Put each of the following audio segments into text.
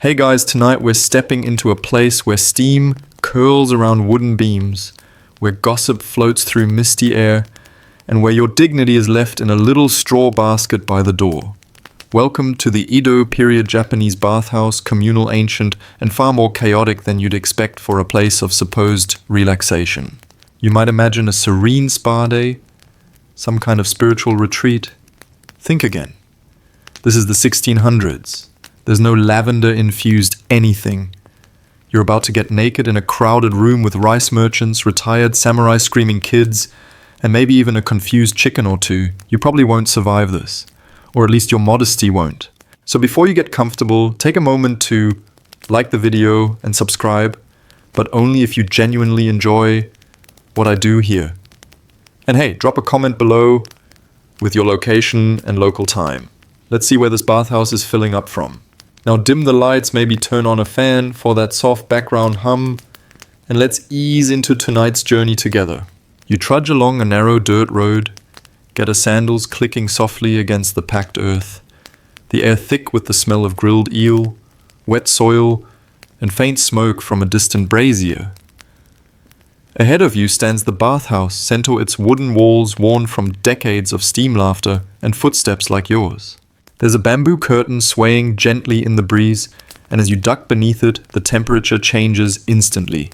Hey guys, tonight we're stepping into a place where steam curls around wooden beams, where gossip floats through misty air, and where your dignity is left in a little straw basket by the door. Welcome to the Edo period Japanese bathhouse, communal, ancient, and far more chaotic than you'd expect for a place of supposed relaxation. You might imagine a serene spa day, some kind of spiritual retreat. Think again. This is the 1600s. There's no lavender-infused anything. You're about to get naked in a crowded room with rice merchants, retired samurai screaming kids, and maybe even a confused chicken or two. You probably won't survive this. Or at least your modesty won't. So before you get comfortable, take a moment to like the video and subscribe, but only if you genuinely enjoy what I do here. And hey, drop a comment below with your location and local time. Let's see where this bathhouse is filling up from. Now dim the lights, maybe turn on a fan for that soft background hum, and let's ease into tonight's journey together. You trudge along a narrow dirt road, get a sandals clicking softly against the packed earth, the air thick with the smell of grilled eel, wet soil, and faint smoke from a distant brazier. Ahead of you stands the bathhouse, sentō, its wooden walls worn from decades of steam laughter and footsteps like yours. There's a bamboo curtain swaying gently in the breeze, and as you duck beneath it, the temperature changes instantly.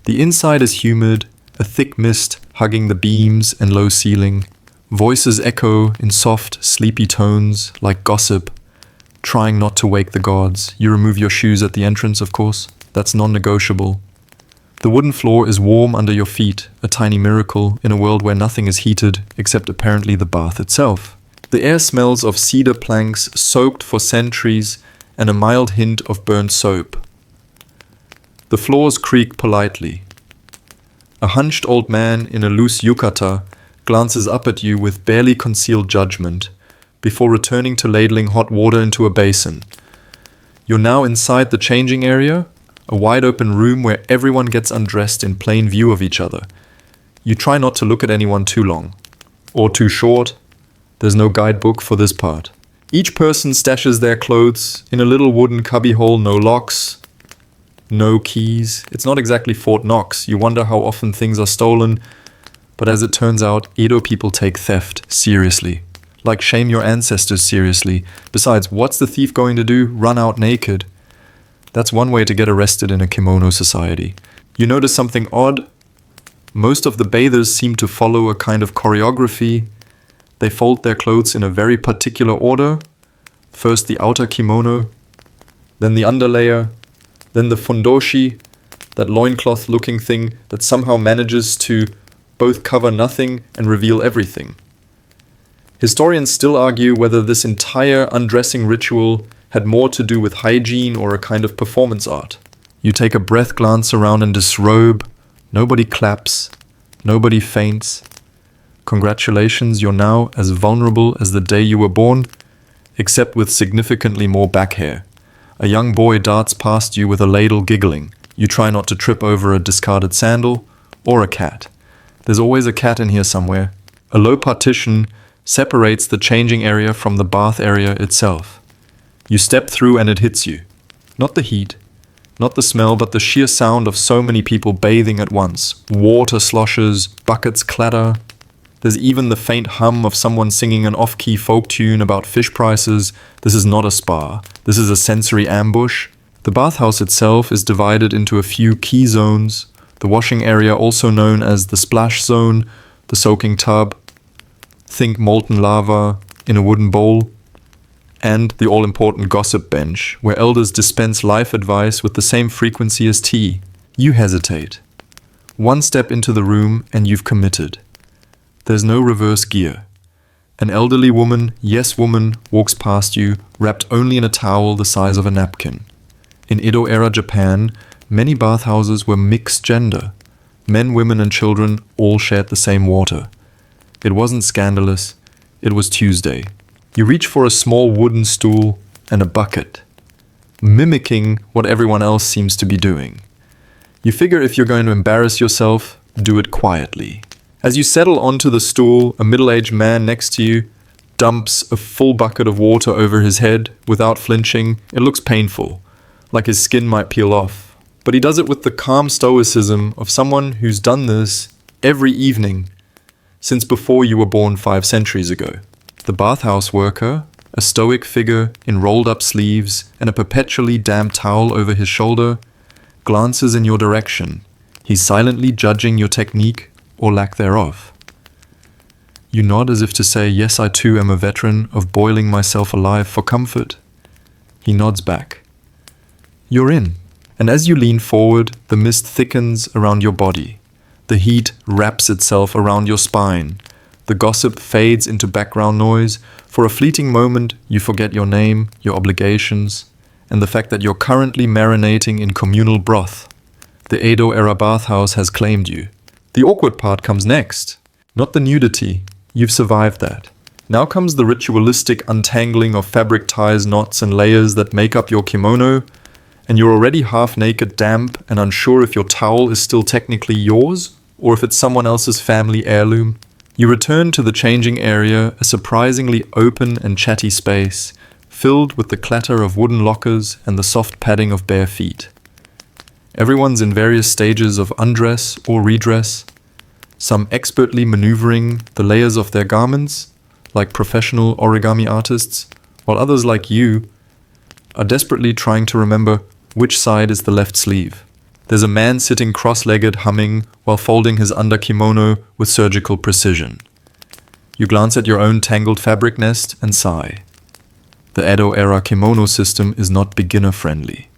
The inside is humid, a thick mist hugging the beams and low ceiling. Voices echo in soft, sleepy tones like gossip, trying not to wake the gods. You remove your shoes at the entrance, of course. That's non-negotiable. The wooden floor is warm under your feet, a tiny miracle in a world where nothing is heated except apparently the bath itself. The air smells of cedar planks soaked for centuries and a mild hint of burnt soap. The floors creak politely. A hunched old man in a loose yukata glances up at you with barely concealed judgment before returning to ladling hot water into a basin. You're now inside the changing area, a wide open room where everyone gets undressed in plain view of each other. You try not to look at anyone too long. Or too short. There's no guidebook for this part. Each person stashes their clothes in a little wooden cubbyhole, no locks, no keys. It's not exactly Fort Knox. You wonder how often things are stolen. But as it turns out, Edo people take theft seriously. Like shame your ancestors seriously. Besides, what's the thief going to do? Run out naked. That's one way to get arrested in a kimono society. You notice something odd? Most of the bathers seem to follow a kind of choreography. They fold their clothes in a very particular order. First the outer kimono, then the underlayer, then the fundoshi, that loincloth-looking thing that somehow manages to both cover nothing and reveal everything. Historians still argue whether this entire undressing ritual had more to do with hygiene or a kind of performance art. You take a breath glance around and disrobe. Nobody claps. Nobody faints. Congratulations, you're now as vulnerable as the day you were born, except with significantly more back hair. A young boy darts past you with a ladle giggling. You try not to trip over a discarded sandal or a cat. There's always a cat in here somewhere. A low partition separates the changing area from the bath area itself. You step through and it hits you. Not the heat, not the smell, but the sheer sound of so many people bathing at once. Water sloshes, buckets clatter. There's even the faint hum of someone singing an off-key folk tune about fish prices. This is not a spa. This is a sensory ambush. The bathhouse itself is divided into a few key zones. The washing area, also known as the splash zone, the soaking tub, think molten lava in a wooden bowl, and the all-important gossip bench, where elders dispense life advice with the same frequency as tea. You hesitate. One step into the room and you've committed. There's no reverse gear. An elderly woman, yes woman, walks past you, wrapped only in a towel the size of a napkin. In Edo-era Japan, many bathhouses were mixed gender. Men, women, and children all shared the same water. It wasn't scandalous. It was Tuesday. You reach for a small wooden stool and a bucket, mimicking what everyone else seems to be doing. You figure if you're going to embarrass yourself, do it quietly. As you settle onto the stool, a middle-aged man next to you dumps a full bucket of water over his head without flinching. It looks painful. like his skin might peel off. But he does it with the calm stoicism of someone who's done this every evening since before you were born 5 centuries ago. The bathhouse worker, a stoic figure in rolled-up sleeves and a perpetually damp towel over his shoulder, glances in your direction. He's silently judging your technique or lack thereof. You nod as if to say, yes, I too am a veteran of boiling myself alive for comfort. He nods back. You're in. And as you lean forward, the mist thickens around your body. The heat wraps itself around your spine. The gossip fades into background noise. For a fleeting moment, you forget your name, your obligations, and the fact that you're currently marinating in communal broth. The Edo-era bathhouse has claimed you. The awkward part comes next. Not the nudity. You've survived that. Now comes the ritualistic untangling of fabric ties, knots, and layers that make up your kimono, and you're already half naked, damp, and unsure if your towel is still technically yours, or if it's someone else's family heirloom. You return to the changing area, a surprisingly open and chatty space, filled with the clatter of wooden lockers and the soft padding of bare feet. Everyone's in various stages of undress or redress, some expertly maneuvering the layers of their garments, like professional origami artists, while others like you are desperately trying to remember which side is the left sleeve. There's a man sitting cross-legged humming while folding his under-kimono with surgical precision. You glance at your own tangled fabric nest and sigh. The Edo-era kimono system is not beginner-friendly.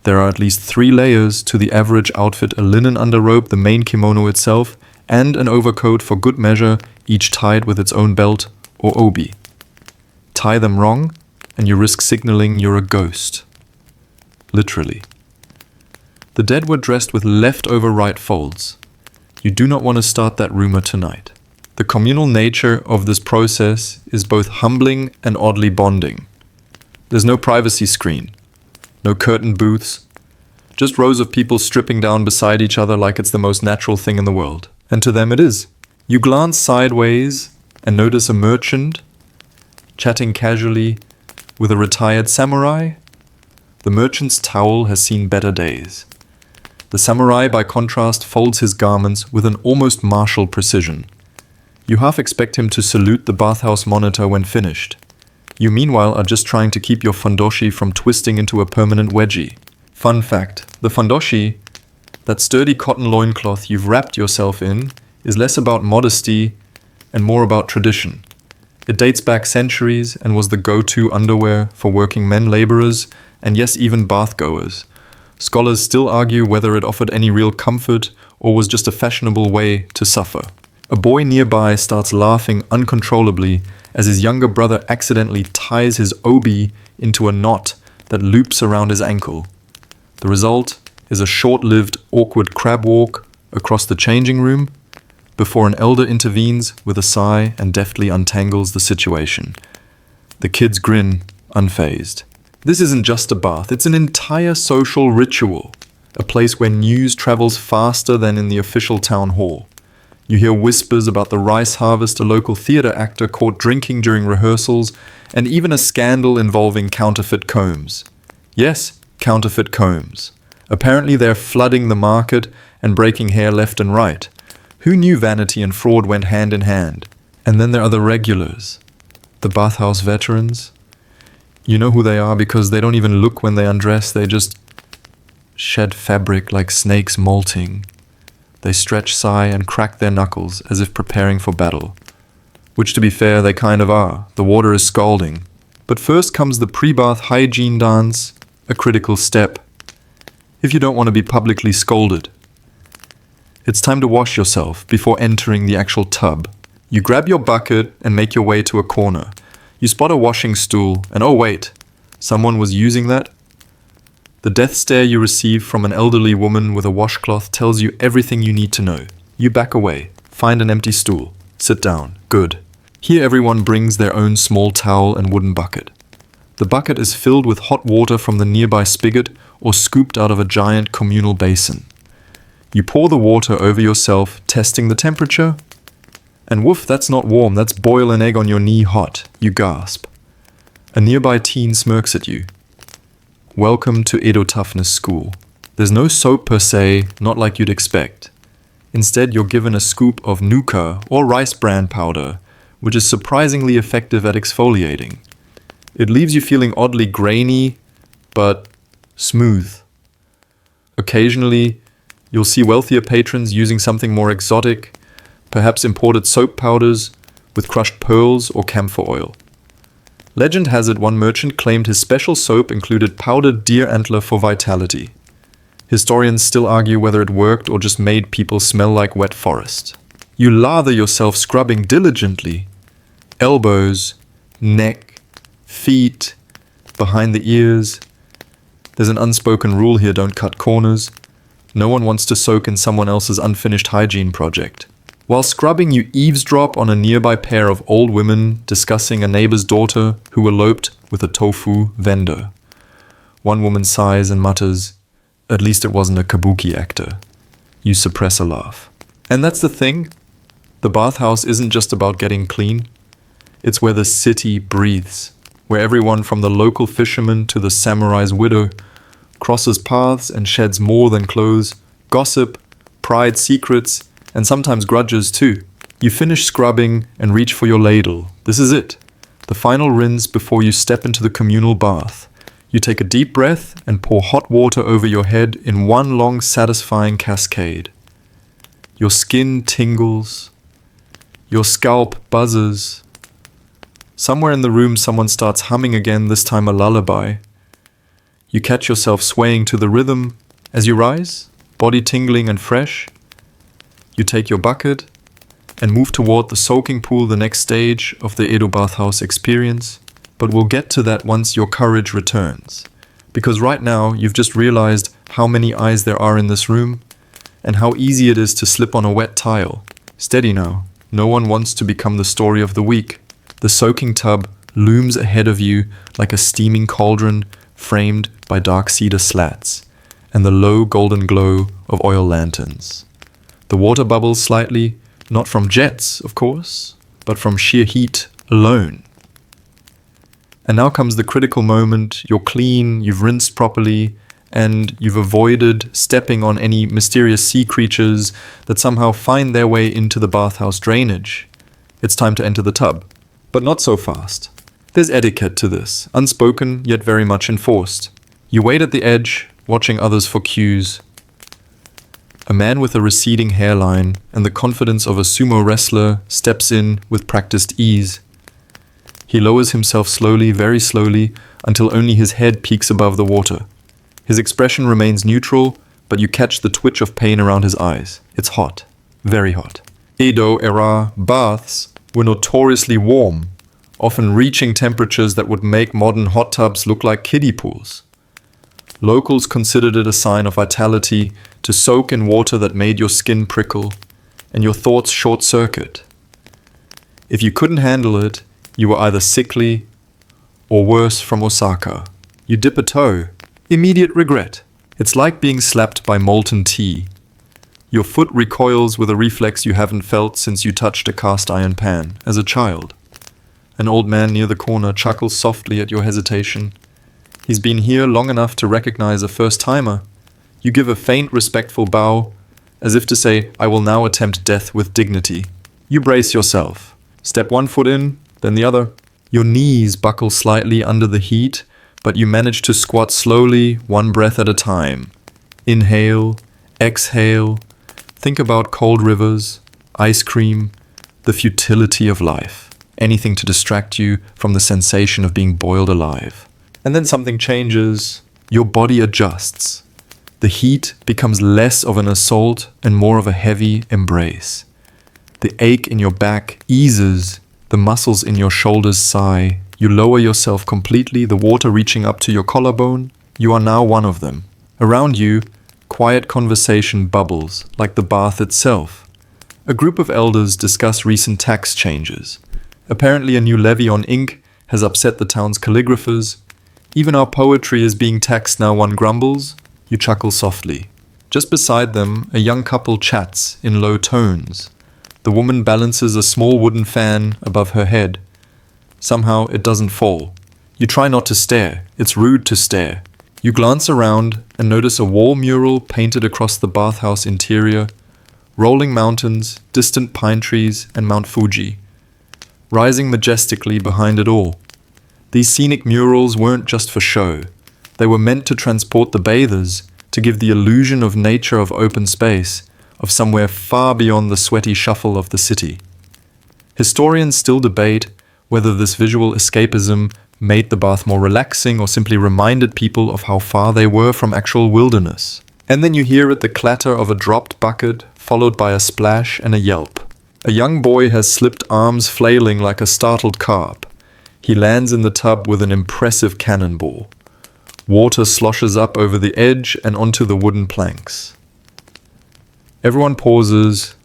There are at least 3 layers to the average outfit: a linen underrobe, the main kimono itself, and an overcoat for good measure, each tied with its own belt or obi. Tie them wrong, and you risk signaling you're a ghost. Literally. The dead were dressed with leftover right folds. You do not want to start that rumor tonight. The communal nature of this process is both humbling and oddly bonding. There's no privacy screen, no curtain booths, just rows of people stripping down beside each other like it's the most natural thing in the world. And to them it is. You glance sideways and notice a merchant chatting casually with a retired samurai. The merchant's towel has seen better days. The samurai, by contrast, folds his garments with an almost martial precision. You half expect him to salute the bathhouse monitor when finished. You meanwhile are just trying to keep your fundoshi from twisting into a permanent wedgie. Fun fact, the fundoshi, that sturdy cotton loincloth you've wrapped yourself in, is less about modesty and more about tradition. It dates back centuries and was the go-to underwear for working men, laborers, and yes, even bathgoers. Scholars still argue whether it offered any real comfort or was just a fashionable way to suffer. A boy nearby starts laughing uncontrollably as his younger brother accidentally ties his obi into a knot that loops around his ankle. The result is a short-lived, awkward crab walk across the changing room before an elder intervenes with a sigh and deftly untangles the situation. The kids grin, unfazed. This isn't just a bath, it's an entire social ritual, a place where news travels faster than in the official town hall. You hear whispers about the rice harvest, a local theater actor caught drinking during rehearsals, and even a scandal involving counterfeit combs. Yes, counterfeit combs. Apparently they're flooding the market and breaking hair left and right. Who knew vanity and fraud went hand in hand? And then there are the regulars, the bathhouse veterans. You know who they are because they don't even look when they undress, they just shed fabric like snakes molting. They stretch, sigh, and crack their knuckles as if preparing for battle. Which, to be fair, they kind of are. The water is scalding. But first comes the pre-bath hygiene dance, a critical step. If you don't want to be publicly scolded. It's time to wash yourself before entering the actual tub. You grab your bucket and make your way to a corner. You spot a washing stool, and oh wait, someone was using that? The death stare you receive from an elderly woman with a washcloth tells you everything you need to know. You back away, find an empty stool, sit down, good. Here everyone brings their own small towel and wooden bucket. The bucket is filled with hot water from the nearby spigot or scooped out of a giant communal basin. You pour the water over yourself, testing the temperature. And woof, that's not warm, that's boil an egg on your knee hot. You gasp. A nearby teen smirks at you. welcome to Edo Toughness School. There's no soap per se, not like you'd expect. Instead, you're given a scoop of nuka or rice bran powder, which is surprisingly effective at exfoliating. It leaves you feeling oddly grainy, but smooth. Occasionally, you'll see wealthier patrons using something more exotic, perhaps imported soap powders with crushed pearls or camphor oil. Legend has it one merchant claimed his special soap included powdered deer antler for vitality. Historians still argue whether it worked or just made people smell like wet forest. You lather yourself scrubbing diligently. Elbows, neck, feet, behind the ears. There's an unspoken rule here: don't cut corners. No one wants to soak in someone else's unfinished hygiene project. While scrubbing, you eavesdrop on a nearby pair of old women discussing a neighbor's daughter who eloped with a tofu vendor. One woman sighs and mutters, "At least it wasn't a kabuki actor." You suppress a laugh. And that's the thing. The bathhouse isn't just about getting clean. It's where the city breathes, where everyone from the local fisherman to the samurai's widow crosses paths and sheds more than clothes, gossip, pride, secrets, and sometimes grudges too. You finish scrubbing and reach for your ladle. This is it. The final rinse before you step into the communal bath. You take a deep breath and pour hot water over your head in one long satisfying cascade. Your skin tingles. Your scalp buzzes. Somewhere in the room someone starts humming again, this time a lullaby. You catch yourself swaying to the rhythm as you rise, body tingling and fresh. You take your bucket and move toward the soaking pool, the next stage of the Edo bathhouse experience. But we'll get to that once your courage returns. Because right now, you've just realized how many eyes there are in this room and how easy it is to slip on a wet tile. Steady now. No one wants to become the story of the week. The soaking tub looms ahead of you like a steaming cauldron framed by dark cedar slats and the low golden glow of oil lanterns. The water bubbles slightly, not from jets, of course, but from sheer heat alone. And now comes the critical moment. You're clean, you've rinsed properly, and you've avoided stepping on any mysterious sea creatures that somehow find their way into the bathhouse drainage. It's time to enter the tub. But not so fast. There's etiquette to this, unspoken yet very much enforced. You wait at the edge, watching others for cues. A man with a receding hairline and the confidence of a sumo wrestler steps in with practiced ease. He lowers himself slowly, very slowly, until only his head peeks above the water. His expression remains neutral, but you catch the twitch of pain around his eyes. It's hot. Very hot. Edo-era baths were notoriously warm, often reaching temperatures that would make modern hot tubs look like kiddie pools. Locals considered it a sign of vitality to soak in water that made your skin prickle and your thoughts short-circuit. If you couldn't handle it, you were either sickly or worse, from Osaka. You dip a toe, immediate regret. It's like being slapped by molten tea. Your foot recoils with a reflex you haven't felt since you touched a cast iron pan as a child. An old man near the corner chuckles softly at your hesitation. He's been here long enough to recognize a first-timer. You give a faint, respectful bow, as if to say, "I will now attempt death with dignity." You brace yourself. Step one foot in, then the other. Your knees buckle slightly under the heat, but you manage to squat slowly, one breath at a time. Inhale, exhale. Think about cold rivers, ice cream, the futility of life. Anything to distract you from the sensation of being boiled alive. And then something changes. Your body adjusts. The heat becomes less of an assault and more of a heavy embrace. The ache in your back eases. The muscles in your shoulders sigh. You lower yourself completely, the water reaching up to your collarbone. You are now one of them. Around you, quiet conversation bubbles, like the bath itself. A group of elders discuss recent tax changes. Apparently a new levy on ink has upset the town's calligraphers. Even our poetry is being taxed now, one grumbles. You chuckle softly. Just beside them, a young couple chats in low tones. The woman balances a small wooden fan above her head. Somehow it doesn't fall. You try not to stare. It's rude to stare. You glance around and notice a wall mural painted across the bathhouse interior, rolling mountains, distant pine trees, and Mount Fuji, rising majestically behind it all. These scenic murals weren't just for show. They were meant to transport the bathers, to give the illusion of nature, of open space, of somewhere far beyond the sweaty shuffle of the city. Historians still debate whether this visual escapism made the bath more relaxing or simply reminded people of how far they were from actual wilderness. And then you hear the clatter of a dropped bucket, followed by a splash and a yelp. A young boy has slipped, arms flailing like a startled carp. He lands in the tub with an impressive cannonball. Water sloshes up over the edge and onto the wooden planks. Everyone pauses.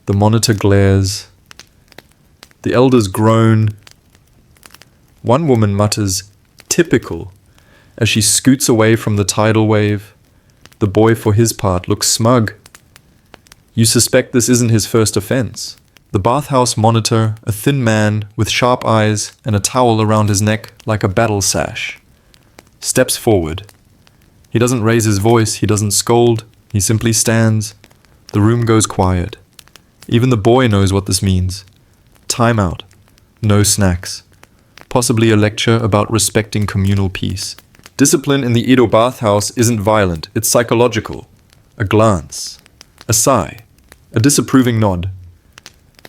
The monitor glares. The elders groan. One woman mutters, "Typical," as she scoots away from the tidal wave. The boy, for his part, looks smug. You suspect this isn't his first offense. The bathhouse monitor, a thin man with sharp eyes and a towel around his neck like a battle sash, steps forward. He doesn't raise his voice, he doesn't scold, he simply stands. The room goes quiet. Even the boy knows what this means. Time out. No snacks. Possibly a lecture about respecting communal peace. Discipline in the Edo bathhouse isn't violent, it's psychological. A glance, a sigh, a disapproving nod.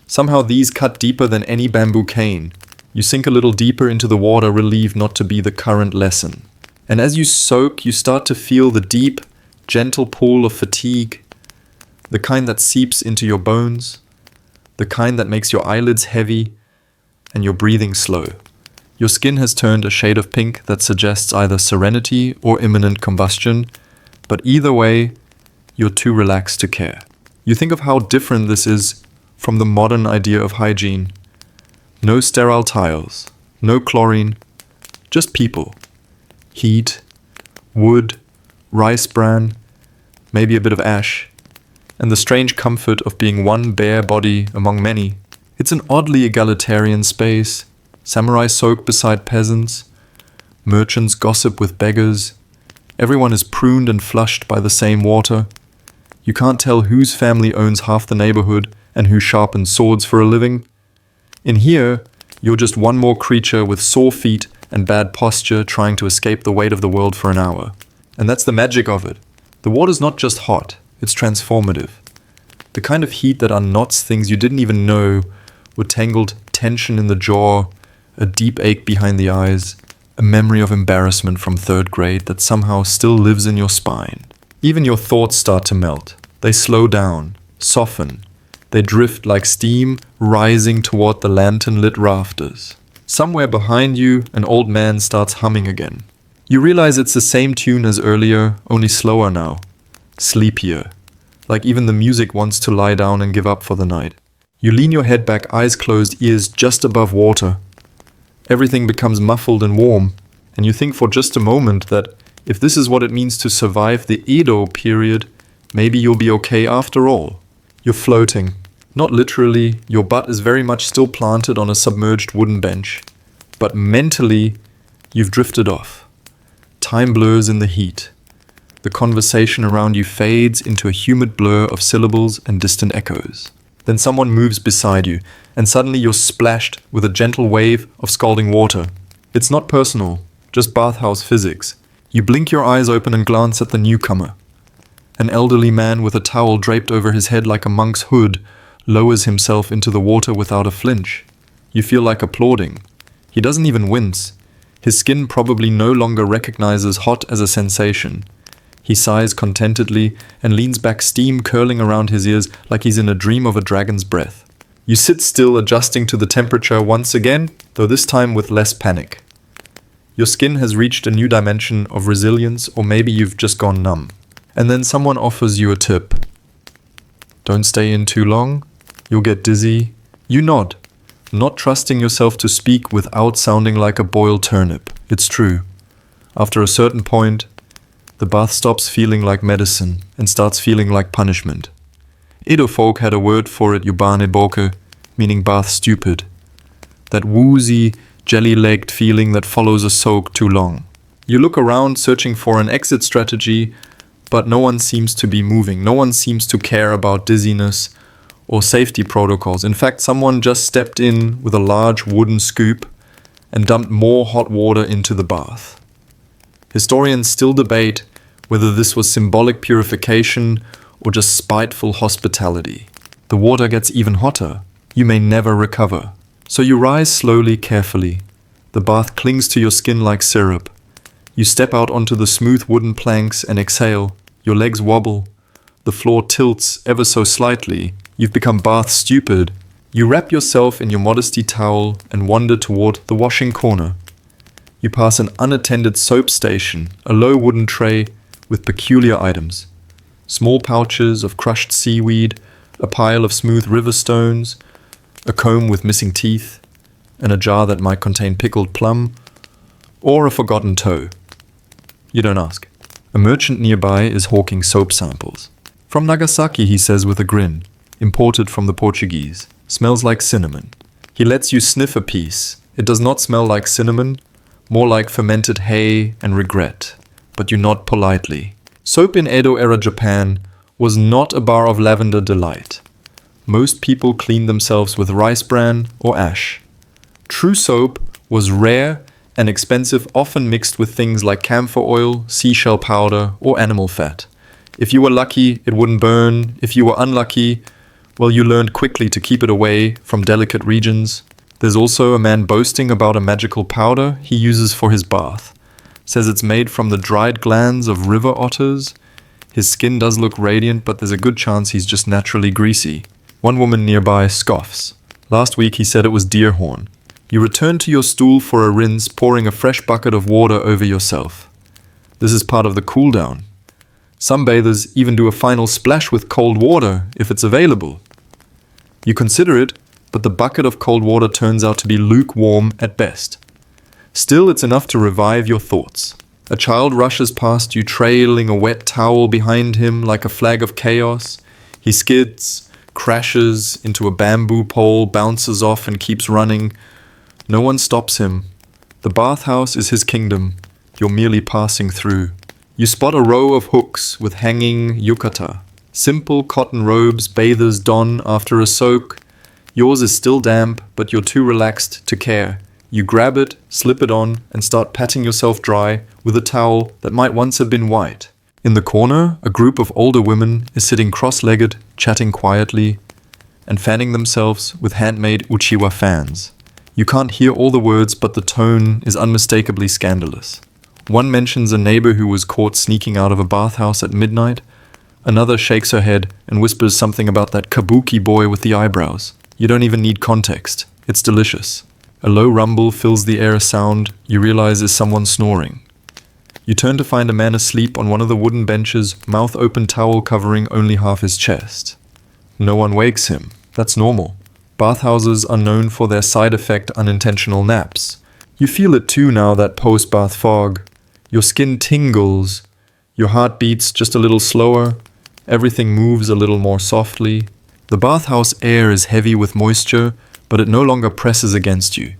Somehow these cut deeper than any bamboo cane. You sink a little deeper into the water, relieved not to be the current lesson. And as you soak, you start to feel the deep, gentle pull of fatigue, the kind that seeps into your bones, the kind that makes your eyelids heavy and your breathing slow. Your skin has turned a shade of pink that suggests either serenity or imminent combustion, but either way, you're too relaxed to care. You think of how different this is from the modern idea of hygiene. No sterile tiles, no chlorine, just people. Heat, wood, rice bran, maybe a bit of ash, and the strange comfort of being one bare body among many. It's an oddly egalitarian space. Samurai soak beside peasants, merchants gossip with beggars. Everyone is pruned and flushed by the same water. You can't tell whose family owns half the neighborhood and who sharpens swords for a living. In here, you're just one more creature with sore feet and bad posture trying to escape the weight of the world for an hour. And that's the magic of it. The water's not just hot, it's transformative. The kind of heat that unknots things you didn't even know, with tangled tension in the jaw, a deep ache behind the eyes, a memory of embarrassment from third grade that somehow still lives in your spine. Even your thoughts start to melt. They slow down, soften. They drift like steam rising toward the lantern-lit rafters. Somewhere behind you, an old man starts humming again. You realize it's the same tune as earlier, only slower now. Sleepier. Like even the music wants to lie down and give up for the night. You lean your head back, eyes closed, ears just above water. Everything becomes muffled and warm, and you think for just a moment that if this is what it means to survive the Edo period, maybe you'll be okay after all. You're floating. Not literally, your butt is very much still planted on a submerged wooden bench, but mentally, you've drifted off. Time blurs in the heat. The conversation around you fades into a humid blur of syllables and distant echoes. Then someone moves beside you, and suddenly you're splashed with a gentle wave of scalding water. It's not personal, just bathhouse physics. You blink your eyes open and glance at the newcomer. An elderly man with a towel draped over his head like a monk's hood lowers himself into the water without a flinch. You feel like applauding. He doesn't even wince. His skin probably no longer recognizes hot as a sensation. He sighs contentedly and leans back, steam curling around his ears like he's in a dream of a dragon's breath. You sit still, adjusting to the temperature once again, though this time with less panic. Your skin has reached a new dimension of resilience, or maybe you've just gone numb. And then someone offers you a tip. Don't stay in too long. You'll get dizzy. You nod, not trusting yourself to speak without sounding like a boiled turnip. It's true. After a certain point, the bath stops feeling like medicine and starts feeling like punishment. Edo folk had a word for it, yubane boke, meaning bath stupid. That woozy, jelly-legged feeling that follows a soak too long. You look around searching for an exit strategy, but no one seems to be moving. No one seems to care about dizziness or safety protocols. In fact, someone just stepped in with a large wooden scoop and dumped more hot water into the bath. Historians still debate whether this was symbolic purification or just spiteful hospitality. The water gets even hotter. You may never recover. So you rise slowly, carefully. The bath clings to your skin like syrup. You step out onto the smooth wooden planks and exhale. Your legs wobble. The floor tilts ever so slightly. You've become bath stupid. You wrap yourself in your modesty towel and wander toward the washing corner. You pass an unattended soap station, a low wooden tray with peculiar items. Small pouches of crushed seaweed, a pile of smooth river stones, a comb with missing teeth, and a jar that might contain pickled plum, or a forgotten toe. You don't ask. A merchant nearby is hawking soap samples. From Nagasaki, he says with a grin, imported from the Portuguese. Smells like cinnamon. He lets you sniff a piece. It does not smell like cinnamon, more like fermented hay and regret. But you nod politely. Soap in Edo-era Japan was not a bar of lavender delight. Most people cleaned themselves with rice bran or ash. True soap was rare and expensive, often mixed with things like camphor oil, seashell powder, or animal fat. If you were lucky, it wouldn't burn. If you were unlucky, well, you learned quickly to keep it away from delicate regions. There's also a man boasting about a magical powder he uses for his bath. Says it's made from the dried glands of river otters. His skin does look radiant, but there's a good chance he's just naturally greasy. One woman nearby scoffs. Last week he said it was deer horn. You return to your stool for a rinse, pouring a fresh bucket of water over yourself. This is part of the cool down. Some bathers even do a final splash with cold water if it's available. You consider it, but the bucket of cold water turns out to be lukewarm at best. Still, it's enough to revive your thoughts. A child rushes past you, trailing a wet towel behind him like a flag of chaos. He skids, crashes into a bamboo pole, bounces off and keeps running. No one stops him. The bathhouse is his kingdom. You're merely passing through. You spot a row of hooks with hanging yukata. Simple cotton robes bathers don after a soak. Yours is still damp, but you're too relaxed to care. You grab it, slip it on, and start patting yourself dry with a towel that might once have been white. In the corner, a group of older women is sitting cross-legged, chatting quietly, and fanning themselves with handmade uchiwa fans. You can't hear all the words, but the tone is unmistakably scandalous. One mentions a neighbor who was caught sneaking out of a bathhouse at midnight. Another shakes her head and whispers something about that kabuki boy with the eyebrows. You don't even need context. It's delicious. A low rumble fills the air, a sound you realize is someone snoring. You turn to find a man asleep on one of the wooden benches, mouth open, towel covering only half his chest. No one wakes him. That's normal. Bathhouses are known for their side effect unintentional naps. You feel it too now, that post-bath fog. Your skin tingles. Your heart beats just a little slower. Everything moves a little more softly. The bathhouse air is heavy with moisture, but it no longer presses against you.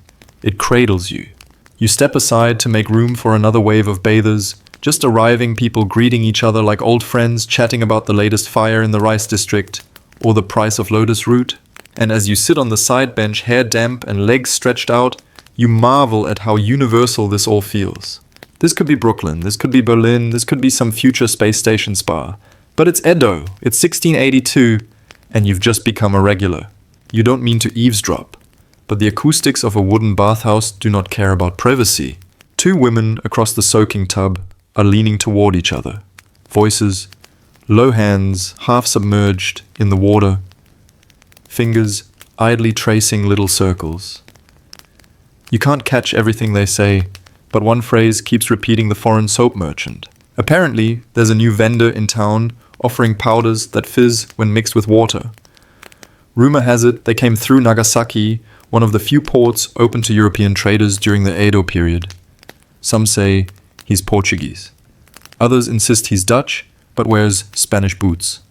It cradles you. You step aside to make room for another wave of bathers, just arriving, people greeting each other like old friends, chatting about the latest fire in the rice district or the price of lotus root. And as you sit on the side bench, hair damp and legs stretched out, you marvel at how universal this all feels. This could be Brooklyn, this could be Berlin, this could be some future space station spa. But it's Edo, it's 1682, and you've just become a regular. You don't mean to eavesdrop, but the acoustics of a wooden bathhouse do not care about privacy. Two women across the soaking tub are leaning toward each other. Voices, low hands, half submerged in the water. Fingers idly tracing little circles. You can't catch everything they say, but one phrase keeps repeating the foreign soap merchant. Apparently, there's a new vendor in town offering powders that fizz when mixed with water. Rumor has it they came through Nagasaki, one of the few ports open to European traders during the Edo period. Some say he's Portuguese. Others insist he's Dutch, but wears Spanish boots.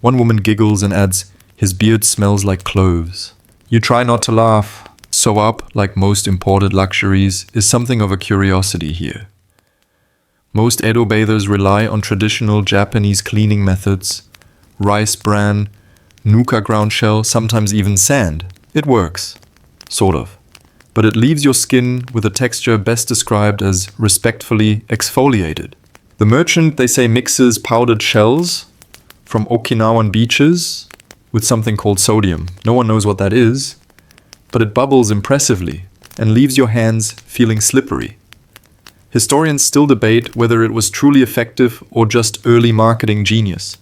One woman giggles and adds, his beard smells like cloves. You try not to laugh. Soap, like most imported luxuries, is something of a curiosity here. Most Edo bathers rely on traditional Japanese cleaning methods. Rice bran, nuka ground shell, sometimes even sand. It works. Sort of. But it leaves your skin with a texture best described as respectfully exfoliated. The merchant, they say, mixes powdered shells from Okinawan beaches with something called sodium. No one knows what that is, but it bubbles impressively and leaves your hands feeling slippery. Historians still debate whether it was truly effective or just early marketing genius.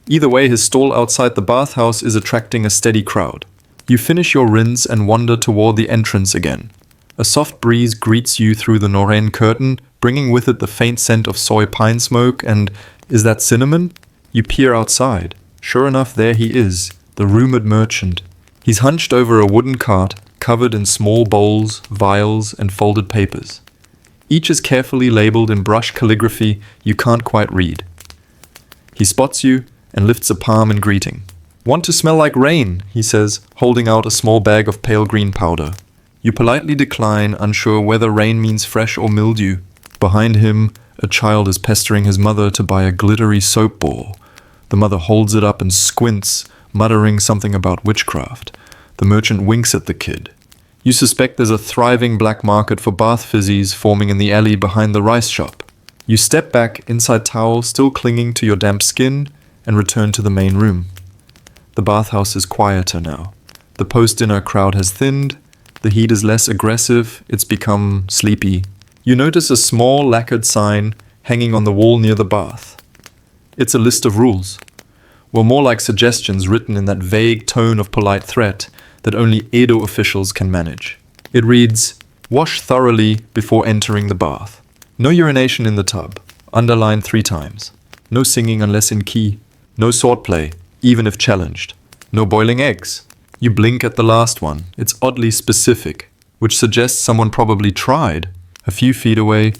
Either way, his stall outside the bathhouse is attracting a steady crowd. You finish your rinse and wander toward the entrance again. A soft breeze greets you through the noren curtain, bringing with it the faint scent of soy pine smoke, and is that cinnamon? You peer outside. Sure enough, there he is, the rumored merchant. He's hunched over a wooden cart, covered in small bowls, vials, and folded papers. Each is carefully labeled in brush calligraphy you can't quite read. He spots you and lifts a palm in greeting. "Want to smell like rain," he says, holding out a small bag of pale green powder. You politely decline, unsure whether rain means fresh or mildew. Behind him, a child is pestering his mother to buy a glittery soap ball. The mother holds it up and squints, muttering something about witchcraft. The merchant winks at the kid. You suspect there's a thriving black market for bath fizzies forming in the alley behind the rice shop. You step back, inside towel still clinging to your damp skin, and return to the main room. The bathhouse is quieter now. The post-dinner crowd has thinned, the heat is less aggressive, it's become sleepy. You notice a small lacquered sign hanging on the wall near the bath. It's a list of rules. Well, more like suggestions written in that vague tone of polite threat that only Edo officials can manage. It reads, "Wash thoroughly before entering the bath. No urination in the tub, underlined 3 times. No singing unless in key. No swordplay, even if challenged. No boiling eggs." You blink at the last one. It's oddly specific, which suggests someone probably tried. A few feet away,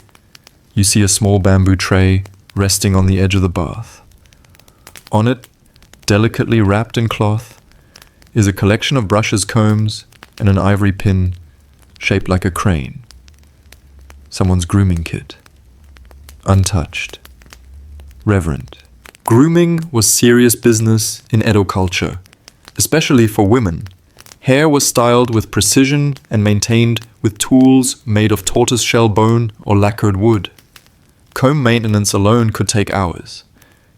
you see a small bamboo tray resting on the edge of the bath. On it, delicately wrapped in cloth, is a collection of brushes, combs, and an ivory pin shaped like a crane. Someone's grooming kit. Untouched. Reverent. Grooming was serious business in Edo culture, especially for women. Hair was styled with precision and maintained with tools made of tortoiseshell bone or lacquered wood. Comb maintenance alone could take hours.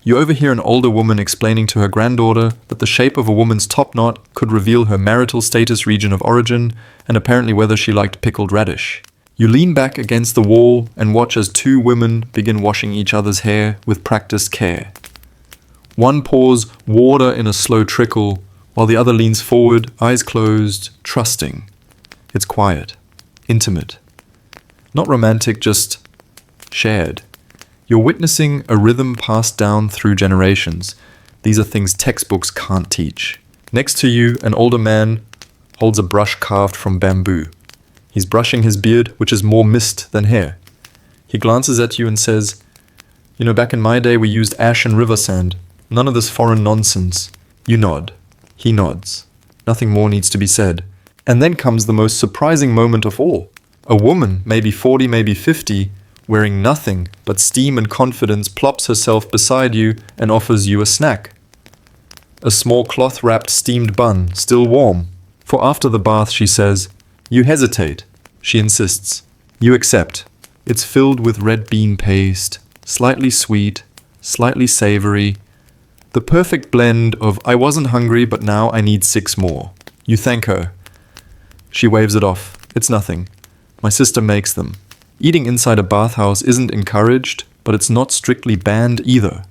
You overhear an older woman explaining to her granddaughter that the shape of a woman's top knot could reveal her marital status, region of origin, and apparently whether she liked pickled radish. You lean back against the wall and watch as 2 women begin washing each other's hair with practiced care. One pours water in a slow trickle, while the other leans forward, eyes closed, trusting. It's quiet, intimate. Not romantic, just shared. You're witnessing a rhythm passed down through generations. These are things textbooks can't teach. Next to you, an older man holds a brush carved from bamboo. He's brushing his beard, which is more mist than hair. He glances at you and says, "You know, back in my day we used ash and river sand. None of this foreign nonsense." You nod. He nods. Nothing more needs to be said. And then comes the most surprising moment of all. A woman, maybe 40, maybe 50, wearing nothing but steam and confidence, plops herself beside you and offers you a snack. A small cloth-wrapped steamed bun, still warm. For after the bath, she says. You hesitate. She insists. You accept. It's filled with red bean paste, slightly sweet, slightly savory. The perfect blend of I wasn't hungry, but now I need 6 more. You thank her. She waves it off. It's nothing. My sister makes them. Eating inside a bathhouse isn't encouraged, but it's not strictly banned either.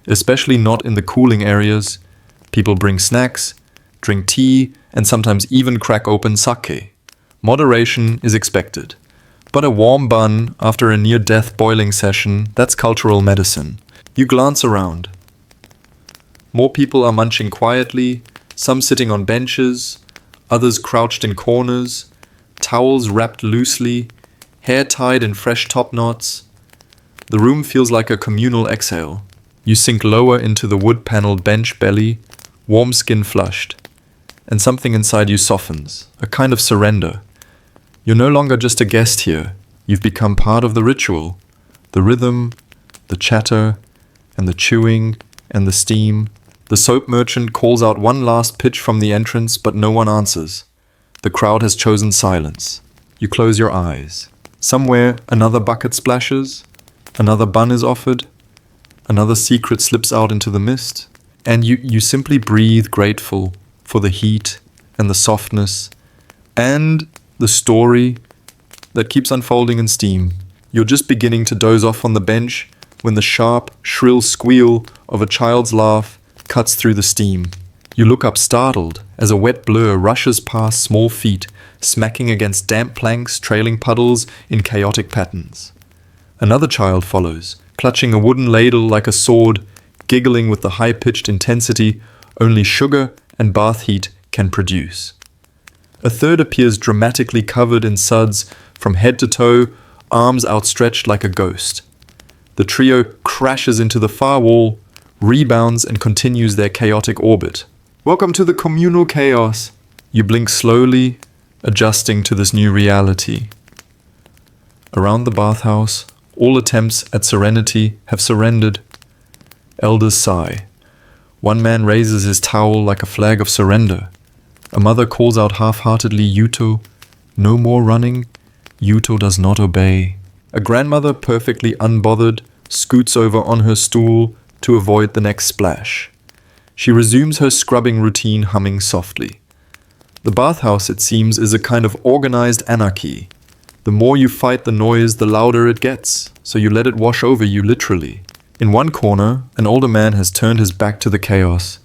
Especially not in the cooling areas. People bring snacks, drink tea, and sometimes even crack open sake. Moderation is expected. But a warm bun after a near-death boiling session, that's cultural medicine. You glance around. More people are munching quietly, some sitting on benches, others crouched in corners, towels wrapped loosely, hair tied in fresh top knots. The room feels like a communal exhale. You sink lower into the wood-paneled bench belly, warm skin flushed, and something inside you softens, a kind of surrender. You're no longer just a guest here. You've become part of the ritual, The rhythm, the chatter, and the chewing, and the steam. The soap merchant calls out one last pitch from the entrance, but no one answers. The crowd has chosen silence. You close your eyes. Somewhere, another bucket splashes, another bun is offered, another secret slips out into the mist, and you simply breathe, grateful for the heat and the softness and the story that keeps unfolding in steam. You're just beginning to doze off on the bench when the sharp, shrill squeal of a child's laugh cuts through the steam. You look up startled as a wet blur rushes past small feet, smacking against damp planks, trailing puddles in chaotic patterns. Another child follows, clutching a wooden ladle like a sword, giggling with the high-pitched intensity only sugar and bath heat can produce. A third appears dramatically covered in suds from head to toe, arms outstretched like a ghost. The trio crashes into the far wall, rebounds and continues their chaotic orbit. Welcome to the communal chaos. You blink slowly, adjusting to this new reality. Around the bathhouse, all attempts at serenity have surrendered. Elders sigh. One man raises his towel like a flag of surrender. A mother calls out half-heartedly, Yuto. No more running. Yuto does not obey. A grandmother, perfectly unbothered, scoots over on her stool to avoid the next splash. She resumes her scrubbing routine, humming softly. The bathhouse, it seems, is a kind of organized anarchy. The more you fight the noise, the louder it gets, so you let it wash over you literally. In one corner, an older man has turned his back to the chaos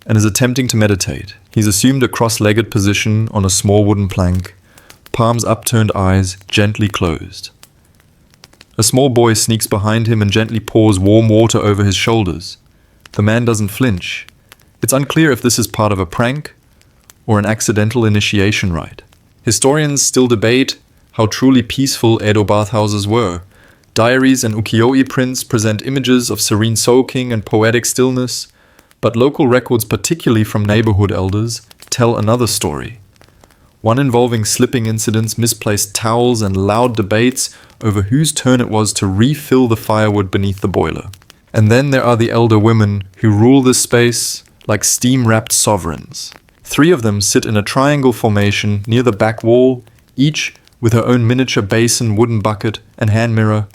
and is attempting to meditate. He's assumed a cross-legged position on a small wooden plank, palms upturned, eyes gently closed. A small boy sneaks behind him and gently pours warm water over his shoulders. The man doesn't flinch. It's unclear if this is part of a prank or an accidental initiation rite. Historians still debate how truly peaceful Edo bathhouses were. Diaries and ukiyo-e prints present images of serene soaking and poetic stillness, but local records, particularly from neighborhood elders, tell another story. One involving slipping incidents, misplaced towels, and loud debates over whose turn it was to refill the firewood beneath the boiler. And then there are the elder women who rule this space like steam-wrapped sovereigns. 3 of them sit in a triangle formation near the back wall, each with her own miniature basin, wooden bucket, and hand mirror.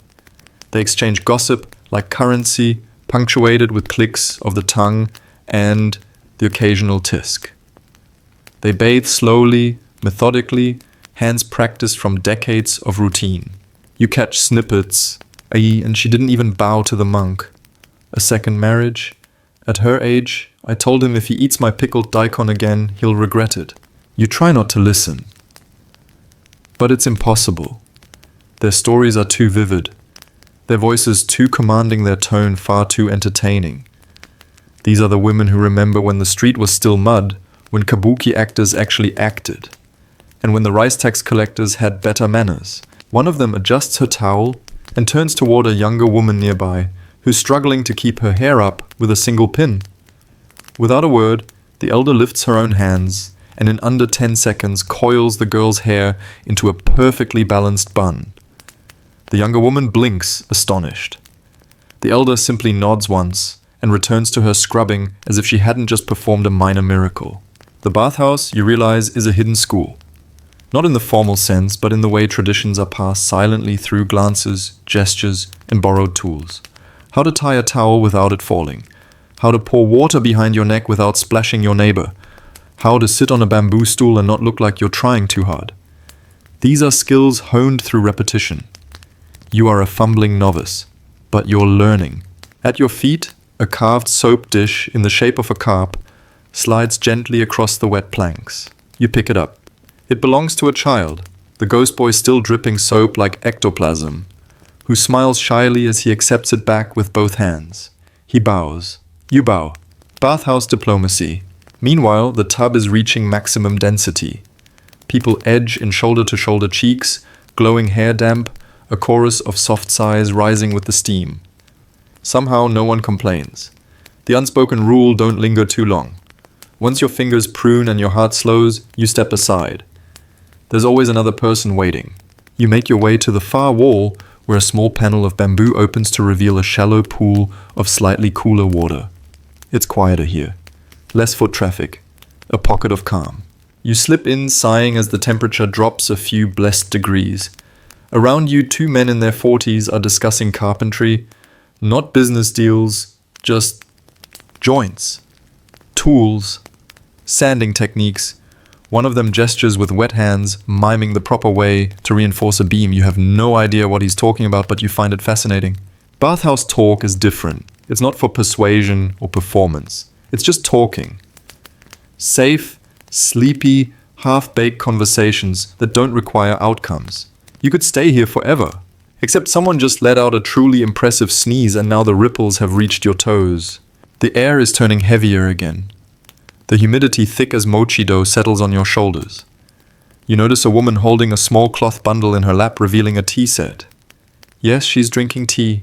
They exchange gossip like currency, punctuated with clicks of the tongue and the occasional tisk. They bathe slowly, methodically, hands practiced from decades of routine. You catch snippets, and she didn't even bow to the monk. A second marriage. At her age, I told him if he eats my pickled daikon again, he'll regret it. You try not to listen. But it's impossible. Their stories are too vivid. Their voices too commanding, their tone far too entertaining. These are the women who remember when the street was still mud, when kabuki actors actually acted, and when the rice tax collectors had better manners. One of them adjusts her towel and turns toward a younger woman nearby, who's struggling to keep her hair up with a single pin. Without a word, the elder lifts her own hands and in under 10 seconds coils the girl's hair into a perfectly balanced bun. The younger woman blinks, astonished. The elder simply nods once and returns to her scrubbing as if she hadn't just performed a minor miracle. The bathhouse, you realize, is a hidden school. Not in the formal sense, but in the way traditions are passed silently through glances, gestures, and borrowed tools. How to tie a towel without it falling. How to pour water behind your neck without splashing your neighbor. How to sit on a bamboo stool and not look like you're trying too hard. These are skills honed through repetition. You are a fumbling novice, but you're learning. At your feet, a carved soap dish in the shape of a carp slides gently across the wet planks. You pick it up. It belongs to a child, the ghost boy still dripping soap like ectoplasm, who smiles shyly as he accepts it back with both hands. He bows. You bow. Bathhouse diplomacy. Meanwhile, the tub is reaching maximum density. People edge in shoulder-to-shoulder cheeks, glowing hair damp, a chorus of soft sighs rising with the steam. Somehow no one complains. The unspoken rule: don't linger too long. Once your fingers prune and your heart slows, you step aside. There's always another person waiting. You make your way to the far wall where a small panel of bamboo opens to reveal a shallow pool of slightly cooler water. It's quieter here. Less foot traffic. A pocket of calm. You slip in, sighing as the temperature drops a few blessed degrees. Around you, 2 men in their 40s are discussing carpentry. Not business deals, just joints, tools, sanding techniques. One of them gestures with wet hands, miming the proper way to reinforce a beam. You have no idea what he's talking about, but you find it fascinating. Bathhouse talk is different. It's not for persuasion or performance. It's just talking. Safe, sleepy, half-baked conversations that don't require outcomes. You could stay here forever. Except someone just let out a truly impressive sneeze and now the ripples have reached your toes. The air is turning heavier again. The humidity thick as mochi dough settles on your shoulders. You notice a woman holding a small cloth bundle in her lap, revealing a tea set. Yes, she's drinking tea.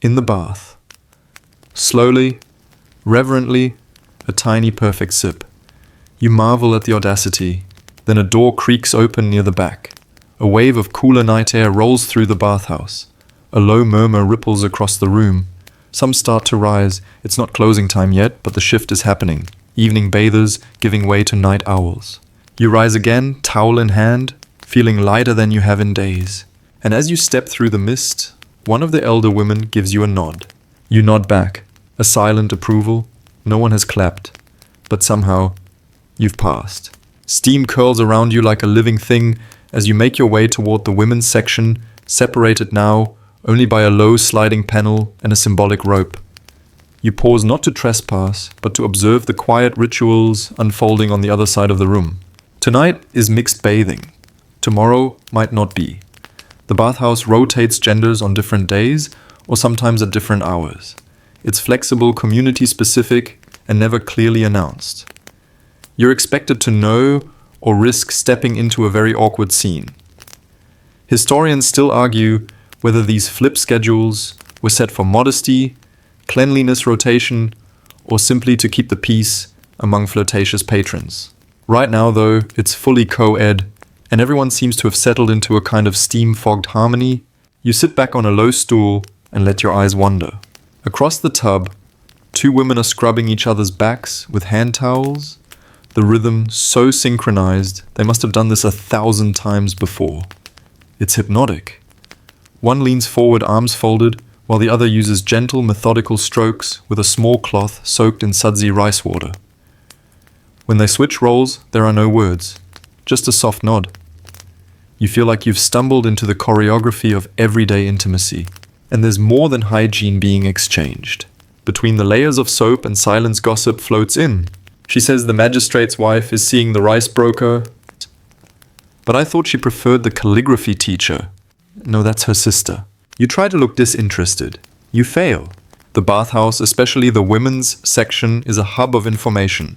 In the bath. Slowly, reverently, a tiny perfect sip. You marvel at the audacity. Then a door creaks open near the back. A wave of cooler night air rolls through the bathhouse. A low murmur ripples across the room. Some start to rise. It's not closing time yet, but the shift is happening. Evening bathers giving way to night owls. You rise again, towel in hand, feeling lighter than you have in days. And as you step through the mist, one of the elder women gives you a nod. You nod back, a silent approval. No one has clapped, but somehow you've passed. Steam curls around you like a living thing as you make your way toward the women's section, separated now only by a low sliding panel and a symbolic rope. You pause not to trespass, but to observe the quiet rituals unfolding on the other side of the room. Tonight is mixed bathing. Tomorrow might not be. The bathhouse rotates genders on different days, or sometimes at different hours. It's flexible, community-specific, and never clearly announced. You're expected to know or risk stepping into a very awkward scene. Historians still argue whether these flip schedules were set for modesty, cleanliness rotation, or simply to keep the peace among flirtatious patrons. Right now, though, it's fully co-ed, and everyone seems to have settled into a kind of steam-fogged harmony. You sit back on a low stool and let your eyes wander. Across the tub, 2 women are scrubbing each other's backs with hand towels, the rhythm so synchronized they must have done this 1,000 times before. It's hypnotic. One leans forward, arms folded, while the other uses gentle, methodical strokes with a small cloth soaked in sudsy rice water. When they switch roles, there are no words, just a soft nod. You feel like you've stumbled into the choreography of everyday intimacy, and there's more than hygiene being exchanged. Between the layers of soap and silence, gossip floats in. She says the magistrate's wife is seeing the rice broker. But I thought she preferred the calligraphy teacher. No, that's her sister. You try to look disinterested. You fail. The bathhouse, especially the women's section, is a hub of information.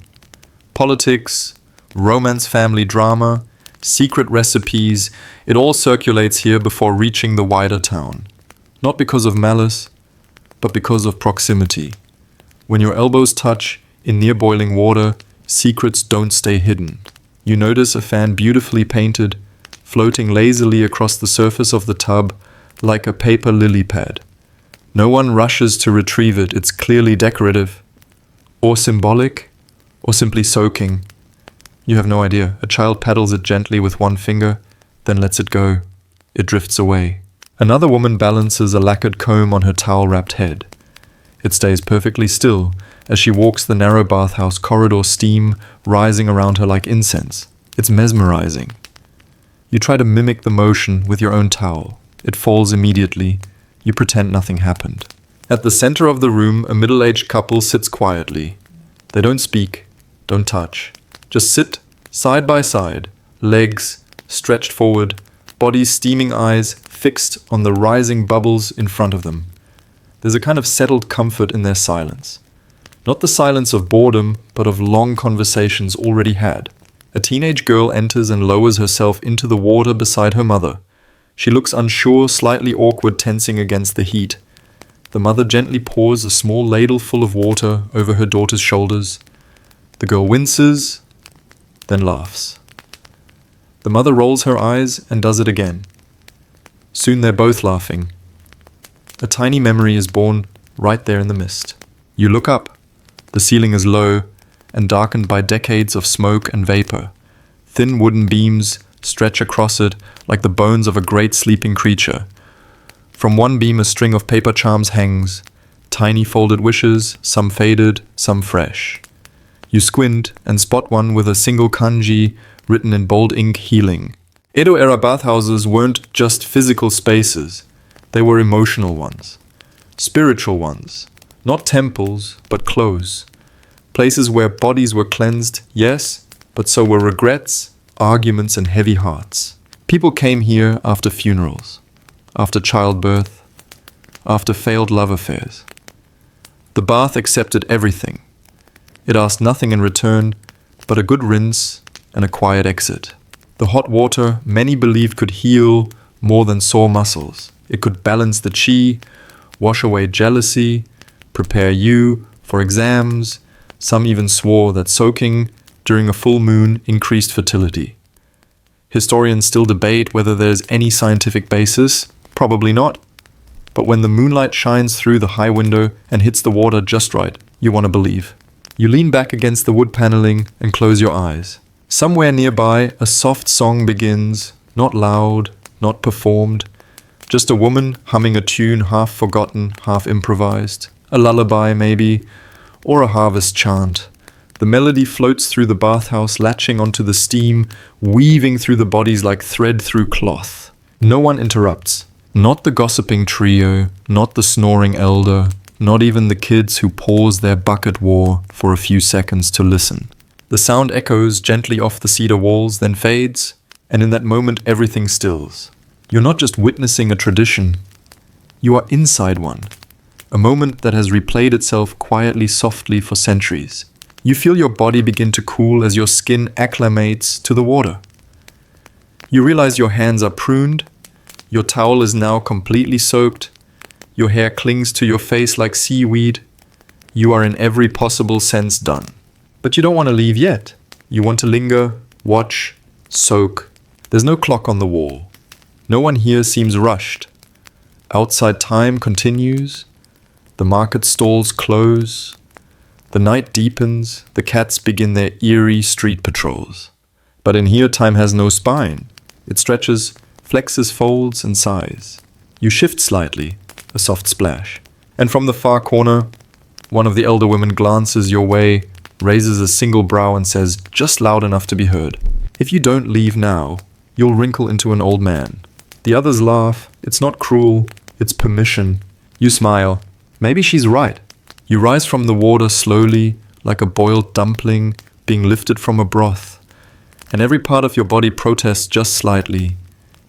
Politics, romance, family drama, secret recipes, it all circulates here before reaching the wider town. Not because of malice, but because of proximity. When your elbows touch in near boiling water, secrets don't stay hidden. You notice a fan beautifully painted, floating lazily across the surface of the tub like a paper lily pad. No one rushes to retrieve it. It's clearly decorative, or symbolic, or simply soaking. You have no idea. A child paddles it gently with one finger, then lets it go. It drifts away. Another woman balances a lacquered comb on her towel-wrapped head. It stays perfectly still as she walks the narrow bathhouse corridor, steam rising around her like incense. It's mesmerizing. You try to mimic the motion with your own towel. It falls immediately. You pretend nothing happened. At the center of the room, a middle-aged couple sits quietly. They don't speak, don't touch. Just sit side by side, legs stretched forward, bodies steaming, eyes fixed on the rising bubbles in front of them. There's a kind of settled comfort in their silence. Not the silence of boredom, but of long conversations already had. A teenage girl enters and lowers herself into the water beside her mother. She looks unsure, slightly awkward, tensing against the heat. The mother gently pours a small ladle full of water over her daughter's shoulders. The girl winces, then laughs. The mother rolls her eyes and does it again. Soon they're both laughing. A tiny memory is born right there in the mist. You look up. The ceiling is low and darkened by decades of smoke and vapor. Thin wooden beams stretch across it like the bones of a great sleeping creature. From one beam a string of paper charms hangs, tiny folded wishes, some faded, some fresh. You squint and spot one with a single kanji written in bold ink, healing. Edo-era bathhouses weren't just physical spaces, they were emotional ones. Spiritual ones. Not temples, but close. Places where bodies were cleansed, yes, but so were regrets, arguments, and heavy hearts. People came here after funerals, after childbirth, after failed love affairs. The bath accepted everything. It asked nothing in return but a good rinse and a quiet exit. The hot water many believed could heal more than sore muscles. It could balance the chi, wash away jealousy, prepare you for exams. Some even swore that soaking during a full moon increased fertility. Historians still debate whether there's any scientific basis. Probably not. But when the moonlight shines through the high window and hits the water just right, you want to believe. You lean back against the wood paneling and close your eyes. Somewhere nearby, a soft song begins, not loud, not performed, just a woman humming a tune half forgotten, half improvised. A lullaby, maybe, or a harvest chant. The melody floats through the bathhouse, latching onto the steam, weaving through the bodies like thread through cloth. No one interrupts. Not the gossiping trio, not the snoring elder, not even the kids who pause their bucket war for a few seconds to listen. The sound echoes gently off the cedar walls, then fades, and in that moment everything stills. You're not just witnessing a tradition, you are inside one. A moment that has replayed itself quietly, softly for centuries. You feel your body begin to cool as your skin acclimates to the water. You realize your hands are pruned, your towel is now completely soaked, your hair clings to your face like seaweed. You are in every possible sense done. But you don't want to leave yet. You want to linger, watch, soak. There's no clock on the wall. No one here seems rushed. Outside time continues. The market stalls close. The night deepens. The cats begin their eerie street patrols. But in here time has no spine. It stretches, flexes, folds, and sighs. You shift slightly, a soft splash. And from the far corner, one of the elder women glances your way, raises a single brow and says, just loud enough to be heard, "If you don't leave now, you'll wrinkle into an old man." The others laugh. It's not cruel, it's permission. You smile. Maybe she's right. You rise from the water slowly, like a boiled dumpling being lifted from a broth, and every part of your body protests just slightly.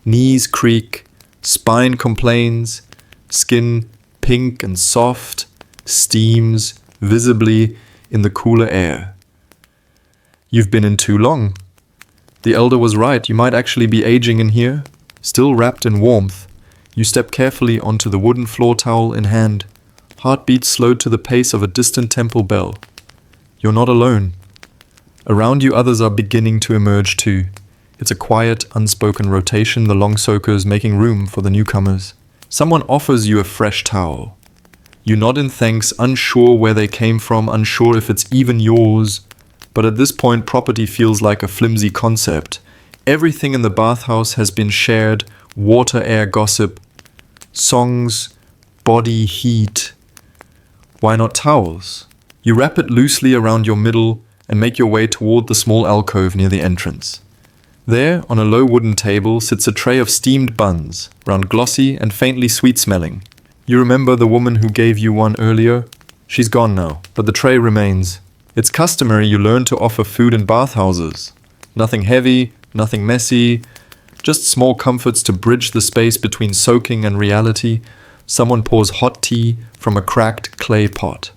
Knees creak, spine complains, skin pink and soft, steams visibly in the cooler air. You've been in too long. The elder was right, you might actually be aging in here. Still wrapped in warmth, you step carefully onto the wooden floor towel in hand, heartbeat slowed to the pace of a distant temple bell. You're not alone. Around you others are beginning to emerge too. It's a quiet, unspoken rotation, the long soakers making room for the newcomers. Someone offers you a fresh towel. You nod in thanks, unsure where they came from, unsure if it's even yours. But at this point, property feels like a flimsy concept. Everything in the bathhouse has been shared, water, air, gossip, songs, body, heat. Why not towels? You wrap it loosely around your middle and make your way toward the small alcove near the entrance. There, on a low wooden table, sits a tray of steamed buns, round glossy and faintly sweet-smelling. You remember the woman who gave you one earlier? She's gone now, but the tray remains. It's customary you learn to offer food in bathhouses. Nothing heavy, nothing messy, just small comforts to bridge the space between soaking and reality. Someone pours hot tea from a cracked clay pot.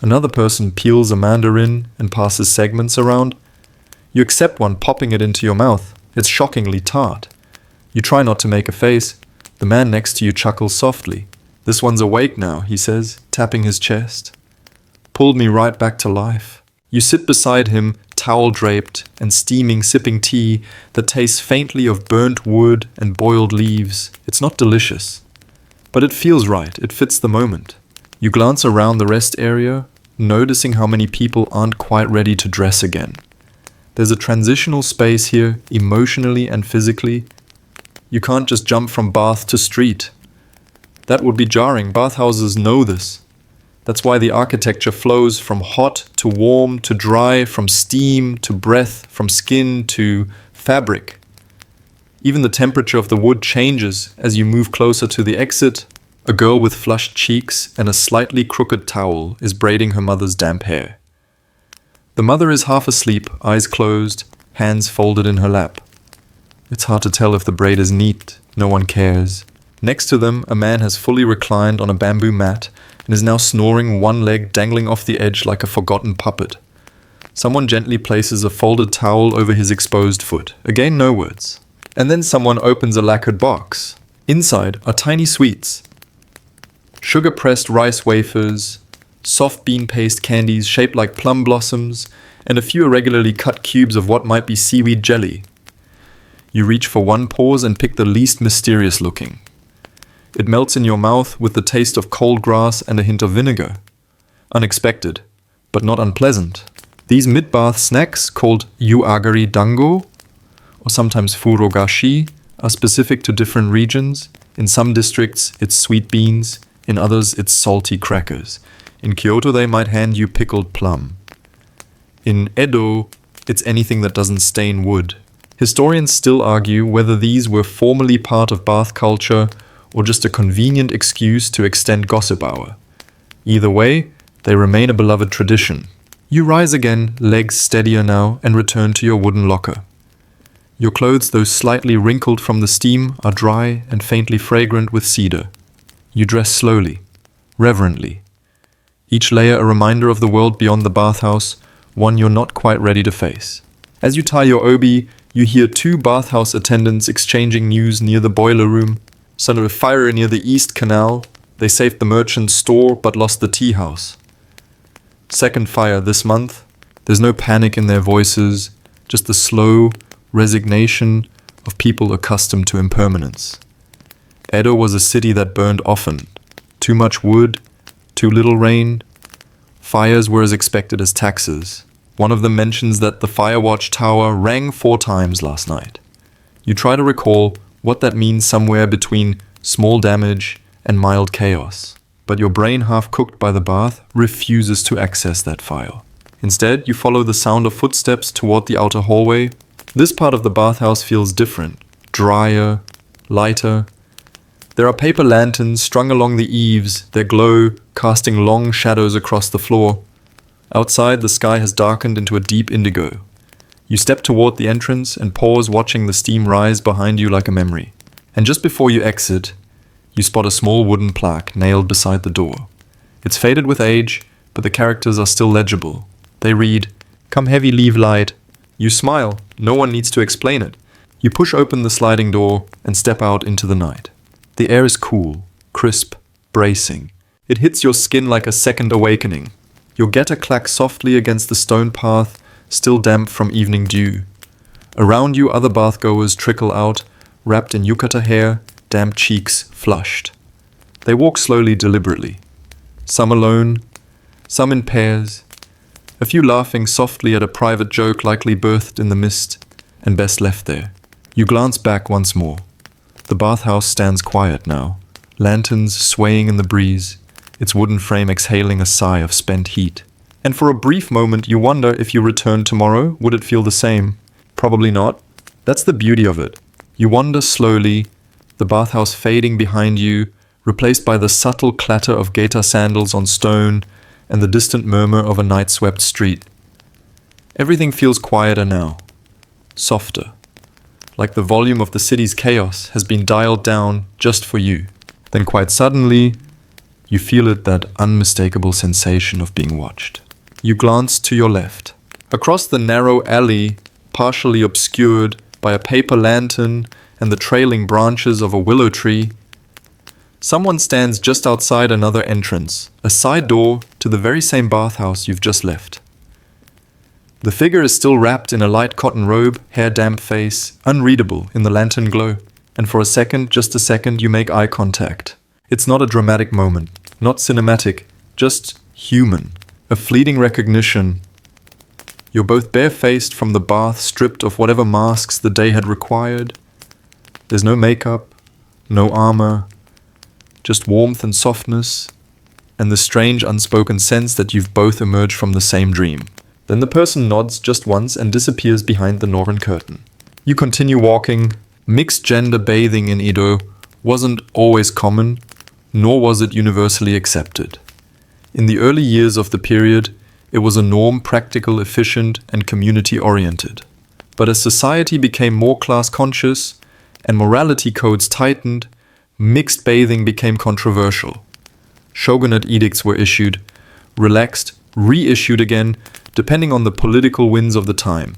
Another person peels a mandarin and passes segments around. You accept one, popping it into your mouth. It's shockingly tart. You try not to make a face. The man next to you chuckles softly. "This one's awake now," he says, tapping his chest. "Pulled me right back to life." You sit beside him, towel draped and steaming, sipping tea that tastes faintly of burnt wood and boiled leaves. It's not delicious, but it feels right. It fits the moment. You glance around the rest area, noticing how many people aren't quite ready to dress again. There's a transitional space here, emotionally and physically. You can't just jump from bath to street. That would be jarring. Bathhouses know this. That's why the architecture flows from hot to warm to dry, from steam to breath, from skin to fabric. Even the temperature of the wood changes as you move closer to the exit. A girl with flushed cheeks and a slightly crooked towel is braiding her mother's damp hair. The mother is half asleep, eyes closed, hands folded in her lap. It's hard to tell if the braid is neat. No one cares. Next to them, a man has fully reclined on a bamboo mat and is now snoring, one leg dangling off the edge like a forgotten puppet. Someone gently places a folded towel over his exposed foot. Again, no words. And then someone opens a lacquered box. Inside are tiny sweets. Sugar-pressed rice wafers, soft bean paste candies shaped like plum blossoms, and a few irregularly cut cubes of what might be seaweed jelly. You reach for one, pause, and pick the least mysterious looking. It melts in your mouth with the taste of cold grass and a hint of vinegar. Unexpected, but not unpleasant. These mid-bath snacks, called yuagari dango, or sometimes furogashi, are specific to different regions. In some districts, it's sweet beans. In others, it's salty crackers. In Kyoto, they might hand you pickled plum. In Edo, it's anything that doesn't stain wood. Historians still argue whether these were formerly part of bath culture or just a convenient excuse to extend gossip hour. Either way, they remain a beloved tradition. You rise again, legs steadier now, and return to your wooden locker. Your clothes, though slightly wrinkled from the steam, are dry and faintly fragrant with cedar. You dress slowly, reverently. Each layer a reminder of the world beyond the bathhouse, one you're not quite ready to face. As you tie your obi, you hear two bathhouse attendants exchanging news near the boiler room. Started a fire near the East Canal. They saved the merchant's store but lost the tea house. Second fire this month. There's no panic in their voices, just the slow resignation of people accustomed to impermanence. Edo was a city that burned often. Too much wood, too little rain. Fires were as expected as taxes. One of them mentions that the fire watch tower rang 4 times last night. You try to recall what that means somewhere between small damage and mild chaos. But your brain, half cooked by the bath, refuses to access that file. Instead, you follow the sound of footsteps toward the outer hallway. This part of the bathhouse feels different, drier, lighter. There are paper lanterns strung along the eaves, their glow casting long shadows across the floor. Outside, the sky has darkened into a deep indigo. You step toward the entrance and pause, watching the steam rise behind you like a memory. And just before you exit, you spot a small wooden plaque nailed beside the door. It's faded with age, but the characters are still legible. They read, "Come heavy, leave light." You smile. No one needs to explain it. You push open the sliding door and step out into the night. The air is cool, crisp, bracing. It hits your skin like a second awakening. Your getter clacks softly against the stone path, still damp from evening dew. Around you, other bathgoers trickle out, wrapped in yukata hair, damp cheeks flushed. They walk slowly, deliberately. Some alone, some in pairs. A few laughing softly at a private joke likely birthed in the mist and best left there. You glance back once more. The bathhouse stands quiet now, lanterns swaying in the breeze, its wooden frame exhaling a sigh of spent heat. And for a brief moment you wonder if you return tomorrow, would it feel the same? Probably not. That's the beauty of it. You wander slowly, the bathhouse fading behind you, replaced by the subtle clatter of gaita sandals on stone and the distant murmur of a night-swept street. Everything feels quieter now, softer, like the volume of the city's chaos has been dialed down just for you. Then quite suddenly, you feel it, that unmistakable sensation of being watched. You glance to your left. Across the narrow alley, partially obscured by a paper lantern and the trailing branches of a willow tree, someone stands just outside another entrance, a side door to the very same bathhouse you've just left. The figure is still wrapped in a light cotton robe, hair damp face, unreadable in the lantern glow. And for a second, just a second, you make eye contact. It's not a dramatic moment, not cinematic, just human. A fleeting recognition. You're both barefaced from the bath, stripped of whatever masks the day had required. There's no makeup, no armor, just warmth and softness, and the strange unspoken sense that you've both emerged from the same dream. Then the person nods just once and disappears behind the northern curtain. You continue walking. Mixed gender bathing in Edo wasn't always common, nor was it universally accepted. In the early years of the period, it was a norm, practical, efficient, and community-oriented. But as society became more class-conscious and morality codes tightened, mixed bathing became controversial. Shogunate edicts were issued, relaxed, reissued again, depending on the political winds of the time.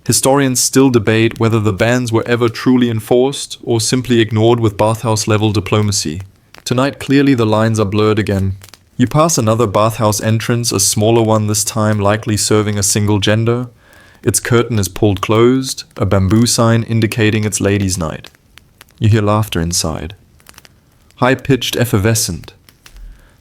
Historians still debate whether the bans were ever truly enforced or simply ignored with bathhouse-level diplomacy. Tonight, clearly the lines are blurred again. You pass another bathhouse entrance, a smaller one this time, likely serving a single gender. Its curtain is pulled closed, a bamboo sign indicating it's ladies' night. You hear laughter inside. High-pitched, effervescent.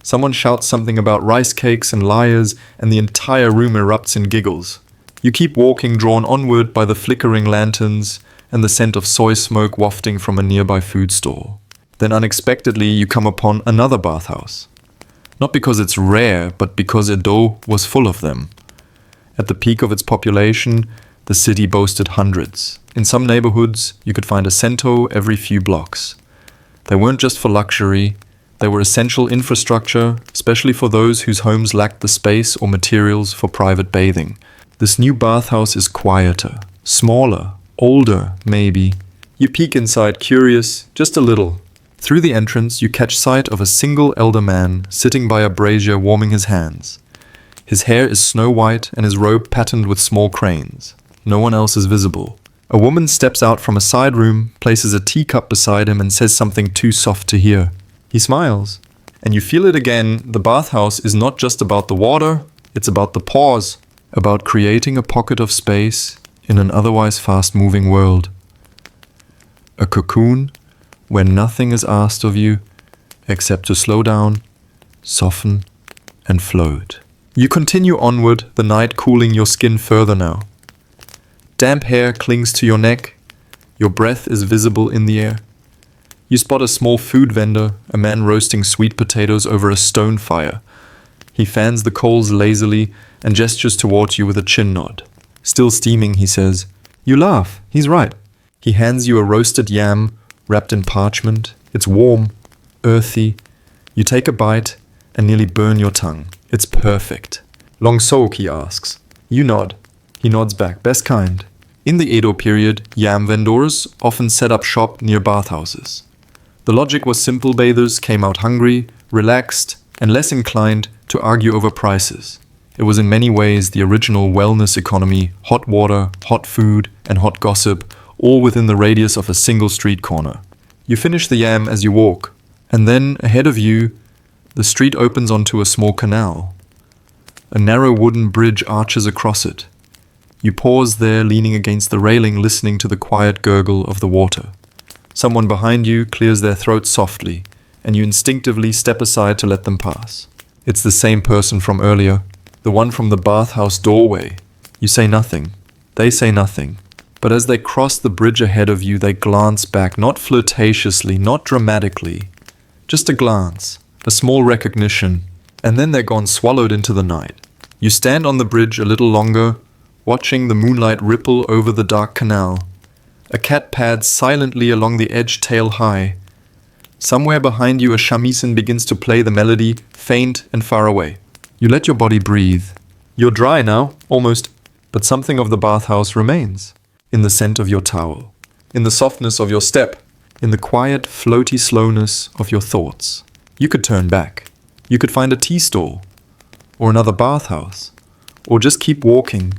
Someone shouts something about rice cakes and liars, and the entire room erupts in giggles. You keep walking, drawn onward by the flickering lanterns and the scent of soy smoke wafting from a nearby food store. Then unexpectedly you come upon another bathhouse. Not because it's rare, but because Edo was full of them. At the peak of its population, the city boasted hundreds. In some neighborhoods, you could find a sentō every few blocks. They weren't just for luxury, they were essential infrastructure, especially for those whose homes lacked the space or materials for private bathing. This new bathhouse is quieter, smaller, older, maybe. You peek inside, curious, just a little. Through the entrance, you catch sight of a single elder man sitting by a brazier warming his hands. His hair is snow white and his robe patterned with small cranes. No one else is visible. A woman steps out from a side room, places a teacup beside him and says something too soft to hear. He smiles, and you feel it again. The bathhouse is not just about the water, it's about the pause, about creating a pocket of space in an otherwise fast-moving world. A cocoon where nothing is asked of you except to slow down, soften, and float. You continue onward, the night cooling your skin further now. Damp hair clings to your neck, your breath is visible in the air. You spot a small food vendor, a man roasting sweet potatoes over a stone fire. He fans the coals lazily and gestures towards you with a chin nod. Still steaming, he says, "You laugh, he's right." He hands you a roasted yam wrapped in parchment. It's warm, earthy. You take a bite and nearly burn your tongue. It's perfect. "Long soak?" he asks. You nod. He nods back, "Best kind." In the Edo period, yam vendors often set up shop near bathhouses. The logic was simple: bathers came out hungry, relaxed, and less inclined to argue over prices. It was in many ways the original wellness economy: hot water, hot food, and hot gossip, all within the radius of a single street corner. You finish the yam as you walk, and then, ahead of you, the street opens onto a small canal. A narrow wooden bridge arches across it. You pause there, leaning against the railing, listening to the quiet gurgle of the water. Someone behind you clears their throat softly, and you instinctively step aside to let them pass. It's the same person from earlier, the one from the bathhouse doorway. You say nothing. They say nothing. But as they cross the bridge ahead of you, they glance back, not flirtatiously, not dramatically. Just a glance, a small recognition, and then they're gone, swallowed into the night. You stand on the bridge a little longer, watching the moonlight ripple over the dark canal. A cat pads silently along the edge, tail high. Somewhere behind you, a shamisen begins to play the melody, faint and far away. You let your body breathe. You're dry now, almost, but something of the bathhouse remains. In the scent of your towel, in the softness of your step, in the quiet, floaty slowness of your thoughts. You could turn back. You could find a tea stall, or another bathhouse, or just keep walking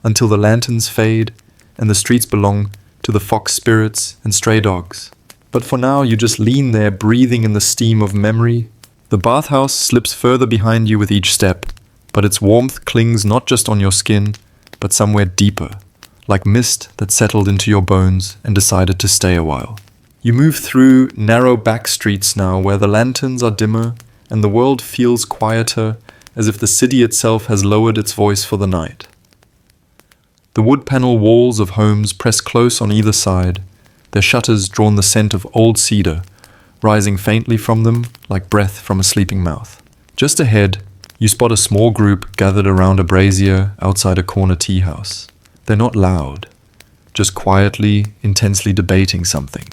until the lanterns fade and the streets belong to the fox spirits and stray dogs. But for now, you just lean there, breathing in the steam of memory. The bathhouse slips further behind you with each step, but its warmth clings not just on your skin, but somewhere deeper, like mist that settled into your bones and decided to stay a while. You move through narrow back streets now where the lanterns are dimmer and the world feels quieter, as if the city itself has lowered its voice for the night. The wood panel walls of homes press close on either side, their shutters drawn the scent of old cedar, rising faintly from them like breath from a sleeping mouth. Just ahead, you spot a small group gathered around a brazier outside a corner tea house. They're not loud, just quietly, intensely debating something.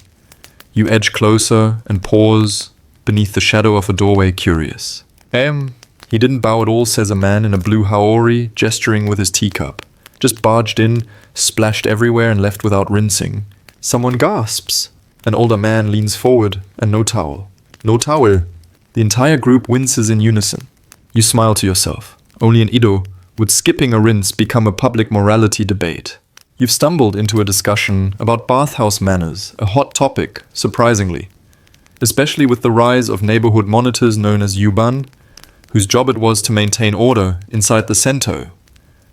You edge closer and pause beneath the shadow of a doorway, curious. He didn't bow at all, says a man in a blue haori, gesturing with his teacup. Just barged in, splashed everywhere and left without rinsing. Someone gasps. An older man leans forward, and no towel. No towel. The entire group winces in unison. You smile to yourself. Only in Ido would skipping a rinse become a public morality debate. You've stumbled into a discussion about bathhouse manners, a hot topic, surprisingly. Especially with the rise of neighborhood monitors known as yuban, whose job it was to maintain order inside the sentō.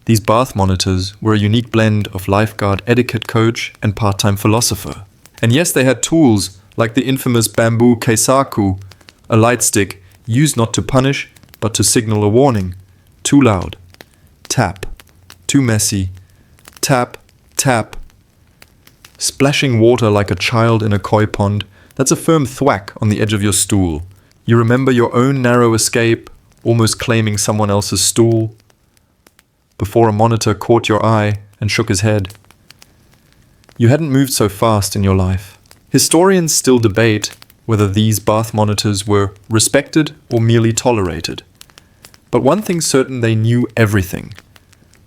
These bath monitors were a unique blend of lifeguard etiquette coach and part-time philosopher. And yes, they had tools like the infamous bamboo keisaku, a light stick used not to punish, but to signal a warning. Too loud. Tap. Too messy. Tap, tap. Splashing water like a child in a koi pond, that's a firm thwack on the edge of your stool. You remember your own narrow escape, almost claiming someone else's stool, before a monitor caught your eye and shook his head. You hadn't moved so fast in your life. Historians still debate whether these bath monitors were respected or merely tolerated. But one thing's certain, they knew everything.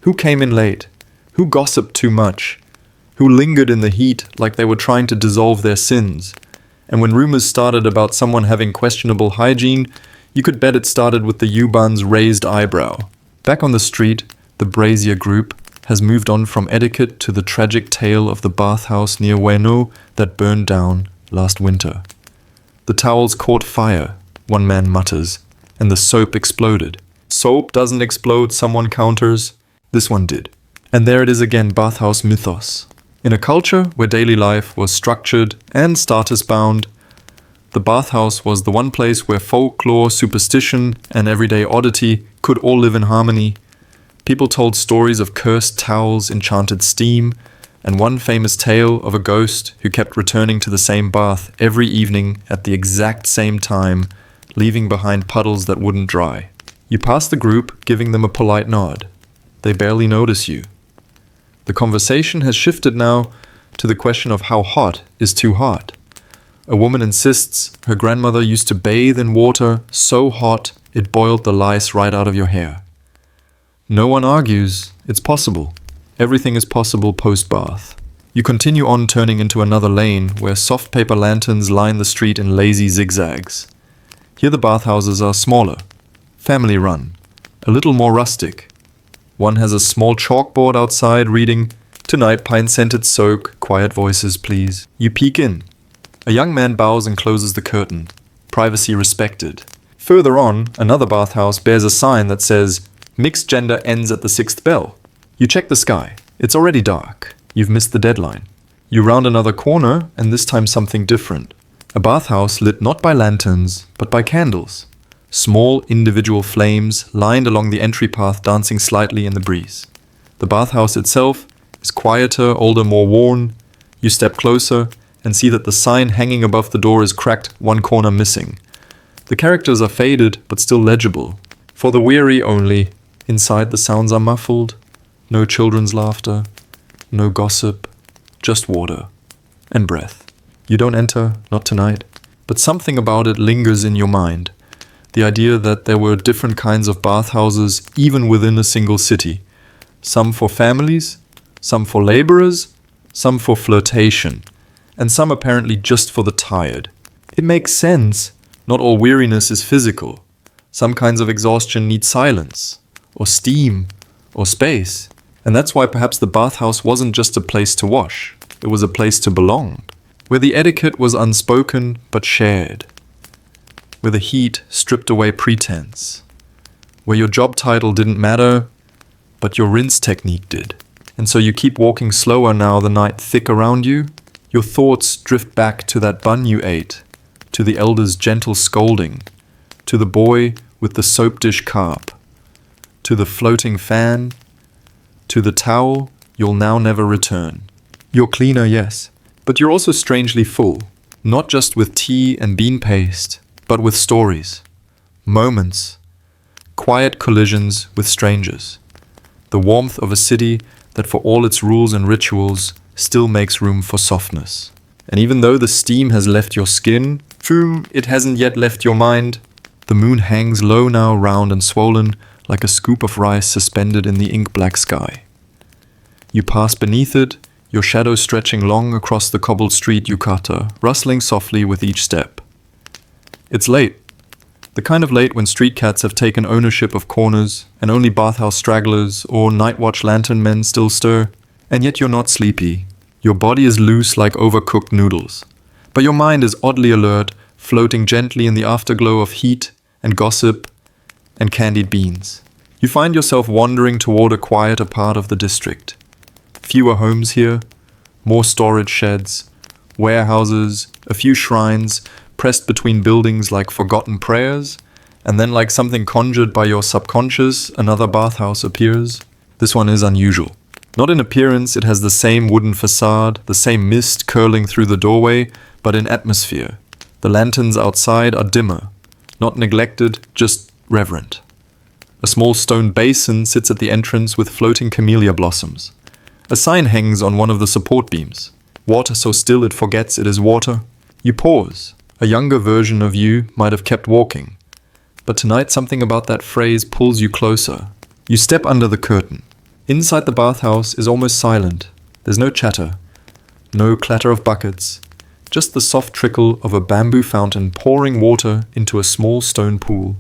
Who came in late? Who gossiped too much? Who lingered in the heat like they were trying to dissolve their sins? And when rumors started about someone having questionable hygiene, you could bet it started with the yuban's raised eyebrow. Back on the street, the brazier group has moved on from etiquette to the tragic tale of the bathhouse near Ueno that burned down last winter. The towels caught fire, one man mutters, and the soap exploded. Soap doesn't explode, someone counters. This one did. And there it is again, bathhouse mythos. In a culture where daily life was structured and status-bound, the bathhouse was the one place where folklore, superstition, and everyday oddity could all live in harmony. People told stories of cursed towels, enchanted steam, and one famous tale of a ghost who kept returning to the same bath every evening at the exact same time, leaving behind puddles that wouldn't dry. You pass the group, giving them a polite nod. They barely notice you. The conversation has shifted now to the question of how hot is too hot. A woman insists her grandmother used to bathe in water so hot it boiled the lice right out of your hair. No one argues. It's possible. Everything is possible post-bath. You continue on, turning into another lane where soft paper lanterns line the street in lazy zigzags. Here the bathhouses are smaller, family-run, a little more rustic. One has a small chalkboard outside reading, "Tonight pine-scented soak, quiet voices please." You peek in. A young man bows and closes the curtain. Privacy respected. Further on, another bathhouse bears a sign that says, "Mixed gender ends at the 6th bell." You check the sky. It's already dark. You've missed the deadline. You round another corner, and this time something different. A bathhouse lit not by lanterns, but by candles. Small individual flames lined along the entry path, dancing slightly in the breeze. The bathhouse itself is quieter, older, more worn. You step closer and see that the sign hanging above the door is cracked, one corner missing. The characters are faded, but still legible. For the weary only. Inside the sounds are muffled. No children's laughter. No gossip. Just water. And breath. You don't enter, not tonight. But something about it lingers in your mind. The idea that there were different kinds of bathhouses even within a single city. Some for families, some for laborers, some for flirtation, and some apparently just for the tired. It makes sense. Not all weariness is physical. Some kinds of exhaustion need silence, or steam, or space. And that's why perhaps the bathhouse wasn't just a place to wash. It was a place to belong, where the etiquette was unspoken but shared, where the heat stripped away pretense, where your job title didn't matter, but your rinse technique did. And so you keep walking slower now, the night thick around you. Your thoughts drift back to that bun you ate, to the elder's gentle scolding, to the boy with the soap dish carp, to the floating fan, to the towel you'll now never return. You're cleaner, yes, but you're also strangely full, not just with tea and bean paste, but with stories, moments, quiet collisions with strangers, the warmth of a city that for all its rules and rituals still makes room for softness. And even though the steam has left your skin, it hasn't yet left your mind. The moon hangs low now, round and swollen, like a scoop of rice suspended in the ink-black sky. You pass beneath it, your shadow stretching long across the cobbled street yukata, rustling softly with each step. It's late. The kind of late when street cats have taken ownership of corners and only bathhouse stragglers or night watch lantern men still stir. And yet you're not sleepy. Your body is loose like overcooked noodles. But your mind is oddly alert, floating gently in the afterglow of heat and gossip and candied beans. You find yourself wandering toward a quieter part of the district. Fewer homes here, more storage sheds, warehouses, a few shrines pressed between buildings like forgotten prayers, and then like something conjured by your subconscious, another bathhouse appears. This one is unusual. Not in appearance, it has the same wooden facade, the same mist curling through the doorway, but in atmosphere. The lanterns outside are dimmer, not neglected, just reverent. A small stone basin sits at the entrance with floating camellia blossoms. A sign hangs on one of the support beams. Water so still it forgets it is water. You pause. A younger version of you might have kept walking. But tonight something about that phrase pulls you closer. You step under the curtain. Inside the bathhouse is almost silent. There's no chatter, no clatter of buckets, just the soft trickle of a bamboo fountain pouring water into a small stone pool.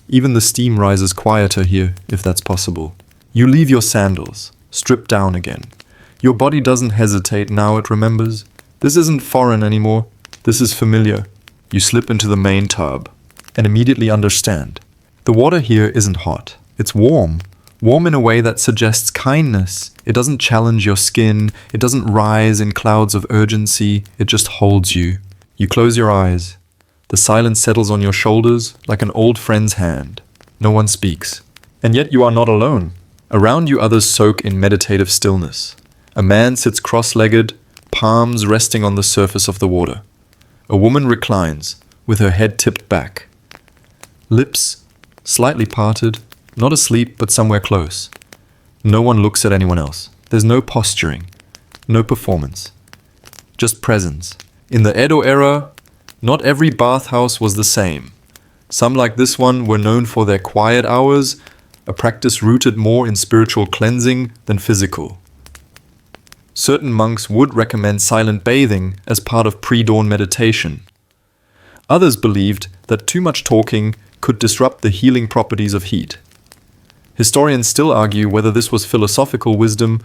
Even the steam rises quieter here, if that's possible. You leave your sandals, strip down again. Your body doesn't hesitate now, it remembers. This isn't foreign anymore. This is familiar. You slip into the main tub and immediately understand. The water here isn't hot. It's warm. Warm in a way that suggests kindness. It doesn't challenge your skin. It doesn't rise in clouds of urgency. It just holds you. You close your eyes. The silence settles on your shoulders like an old friend's hand. No one speaks. And yet you are not alone. Around you others soak in meditative stillness. A man sits cross-legged, palms resting on the surface of the water. A woman reclines, with her head tipped back. Lips slightly parted, not asleep but somewhere close. No one looks at anyone else. There's no posturing, no performance. Just presence. In the Edo era, not every bathhouse was the same. Some like this one were known for their quiet hours, a practice rooted more in spiritual cleansing than physical. Certain monks would recommend silent bathing as part of pre-dawn meditation. Others believed that too much talking could disrupt the healing properties of heat. Historians still argue whether this was philosophical wisdom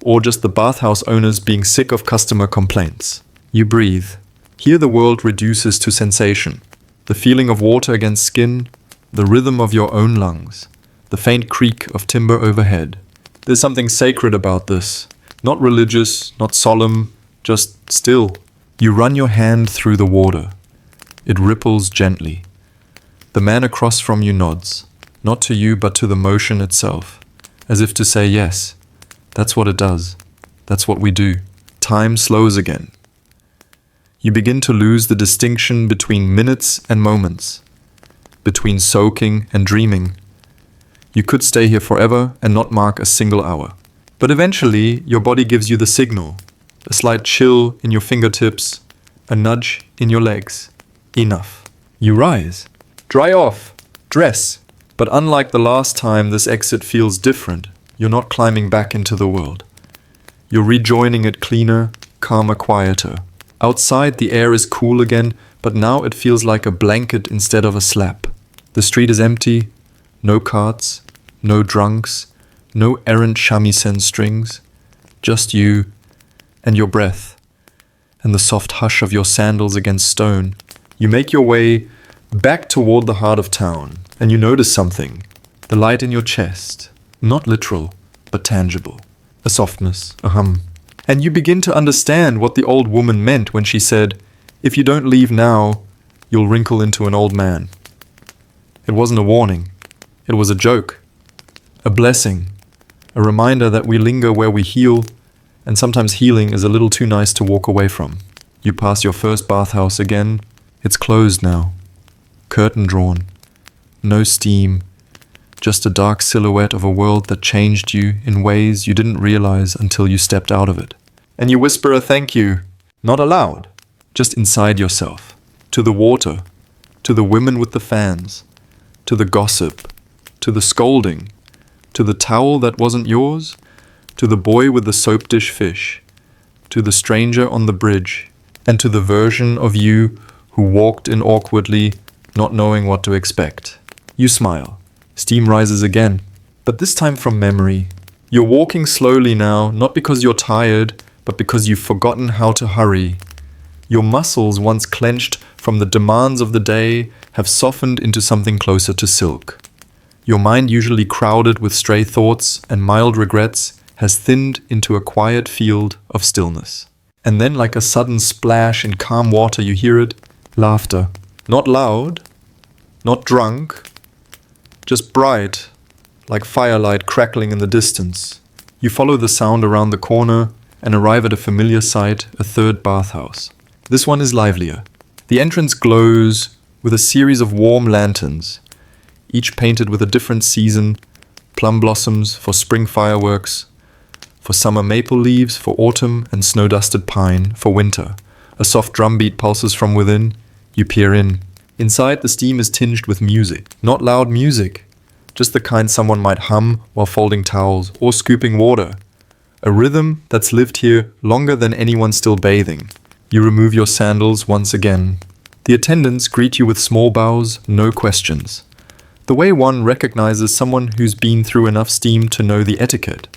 or just the bathhouse owners being sick of customer complaints. You breathe. Here the world reduces to sensation. The feeling of water against skin, the rhythm of your own lungs, the faint creak of timber overhead. There's something sacred about this. Not religious, not solemn, just still. You run your hand through the water. It ripples gently. The man across from you nods, not to you but to the motion itself, as if to say yes, that's what it does. That's what we do. Time slows again. You begin to lose the distinction between minutes and moments, between soaking and dreaming. You could stay here forever and not mark a single hour. But eventually, your body gives you the signal, a slight chill in your fingertips, a nudge in your legs. Enough. You rise. Dry off. Dress. But unlike the last time, this exit feels different. You're not climbing back into the world. You're rejoining it cleaner, calmer, quieter. Outside, the air is cool again, but now it feels like a blanket instead of a slap. The street is empty. No carts. No drunks. No errant shamisen strings, just you and your breath, and the soft hush of your sandals against stone. You make your way back toward the heart of town, and you notice something, the light in your chest, not literal, but tangible. A softness, a hum. And you begin to understand what the old woman meant when she said, "If you don't leave now, you'll wrinkle into an old man." It wasn't a warning. It was a joke. A blessing. A reminder that we linger where we heal, and sometimes healing is a little too nice to walk away from. You pass your first bathhouse again. It's closed now. Curtain drawn. No steam. Just a dark silhouette of a world that changed you in ways you didn't realize until you stepped out of it. And you whisper a thank you, not aloud, just inside yourself. To the water, to the women with the fans, to the gossip, to the scolding, to the towel that wasn't yours, to the boy with the soap dish fish, to the stranger on the bridge, and to the version of you who walked in awkwardly, not knowing what to expect. You smile. Steam rises again, but this time from memory. You're walking slowly now, not because you're tired, but because you've forgotten how to hurry. Your muscles, once clenched from the demands of the day, have softened into something closer to silk. Your mind, usually crowded with stray thoughts and mild regrets, has thinned into a quiet field of stillness. And then, like a sudden splash in calm water, you hear it. Laughter. Not loud, not drunk, just bright, like firelight crackling in the distance. You follow the sound around the corner and arrive at a familiar sight, a third bathhouse. This one is livelier. The entrance glows with a series of warm lanterns, each painted with a different season: plum blossoms for spring fireworks, for summer maple leaves, for autumn, and snow-dusted pine for winter. A soft drumbeat pulses from within. You peer in. Inside, the steam is tinged with music. Not loud music, just the kind someone might hum while folding towels or scooping water. A rhythm that's lived here longer than anyone still bathing. You remove your sandals once again. The attendants greet you with small bows, no questions. The way one recognizes someone who's been through enough steam to know the etiquette.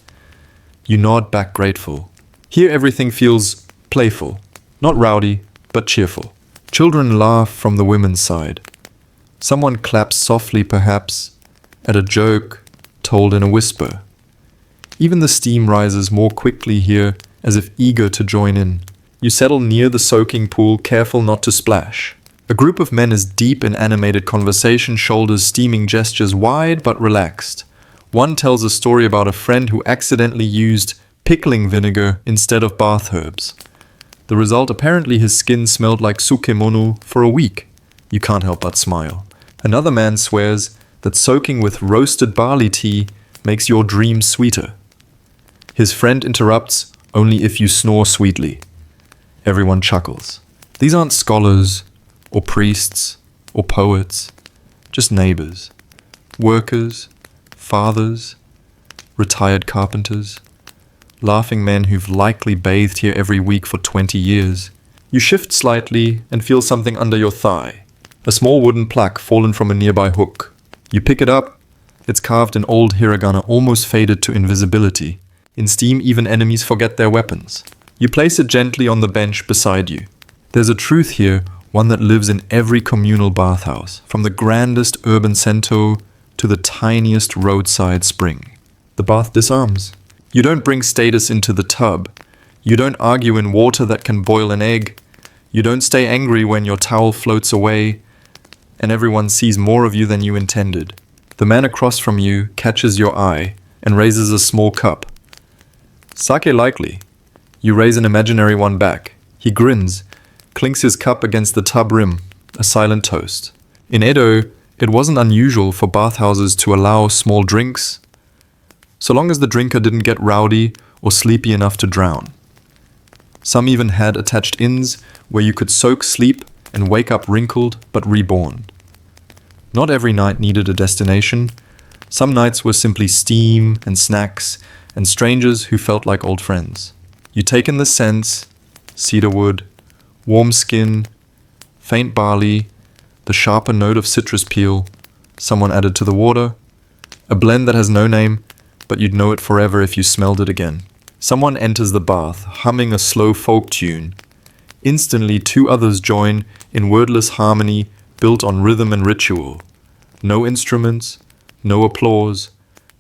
You nod back grateful. Here everything feels playful, not rowdy, but cheerful. Children laugh from the women's side. Someone claps softly, perhaps, at a joke told in a whisper. Even the steam rises more quickly here, as if eager to join in. You settle near the soaking pool, careful not to splash. A group of men is deep in animated conversation, shoulders steaming, gestures wide but relaxed. One tells a story about a friend who accidentally used pickling vinegar instead of bath herbs. The result, apparently his skin smelled like sukemonu for a week. You can't help but smile. Another man swears that soaking with roasted barley tea makes your dreams sweeter. His friend interrupts, only if you snore sweetly. Everyone chuckles. These aren't scholars, or priests, or poets, just neighbors, workers, fathers, retired carpenters, laughing men who've likely bathed here every week for 20 years. You shift slightly and feel something under your thigh. A small wooden plaque fallen from a nearby hook. You pick it up. It's carved in old hiragana, almost faded to invisibility. In steam, even enemies forget their weapons. You place it gently on the bench beside you. There's a truth here, one that lives in every communal bathhouse, from the grandest urban sentō to the tiniest roadside spring. The bath disarms. You don't bring status into the tub. You don't argue in water that can boil an egg. You don't stay angry when your towel floats away and everyone sees more of you than you intended. The man across from you catches your eye and raises a small cup. Sake likely. You raise an imaginary one back. He grins, clinks his cup against the tub rim, a silent toast. In Edo, it wasn't unusual for bathhouses to allow small drinks, so long as the drinker didn't get rowdy or sleepy enough to drown. Some even had attached inns where you could soak, sleep, and wake up wrinkled but reborn. Not every night needed a destination. Some nights were simply steam and snacks and strangers who felt like old friends. You take in the scents: cedarwood, warm skin, faint barley, the sharper note of citrus peel, someone added to the water, a blend that has no name, but you'd know it forever if you smelled it again. Someone enters the bath, humming a slow folk tune. Instantly, two others join in wordless harmony built on rhythm and ritual. No instruments, no applause,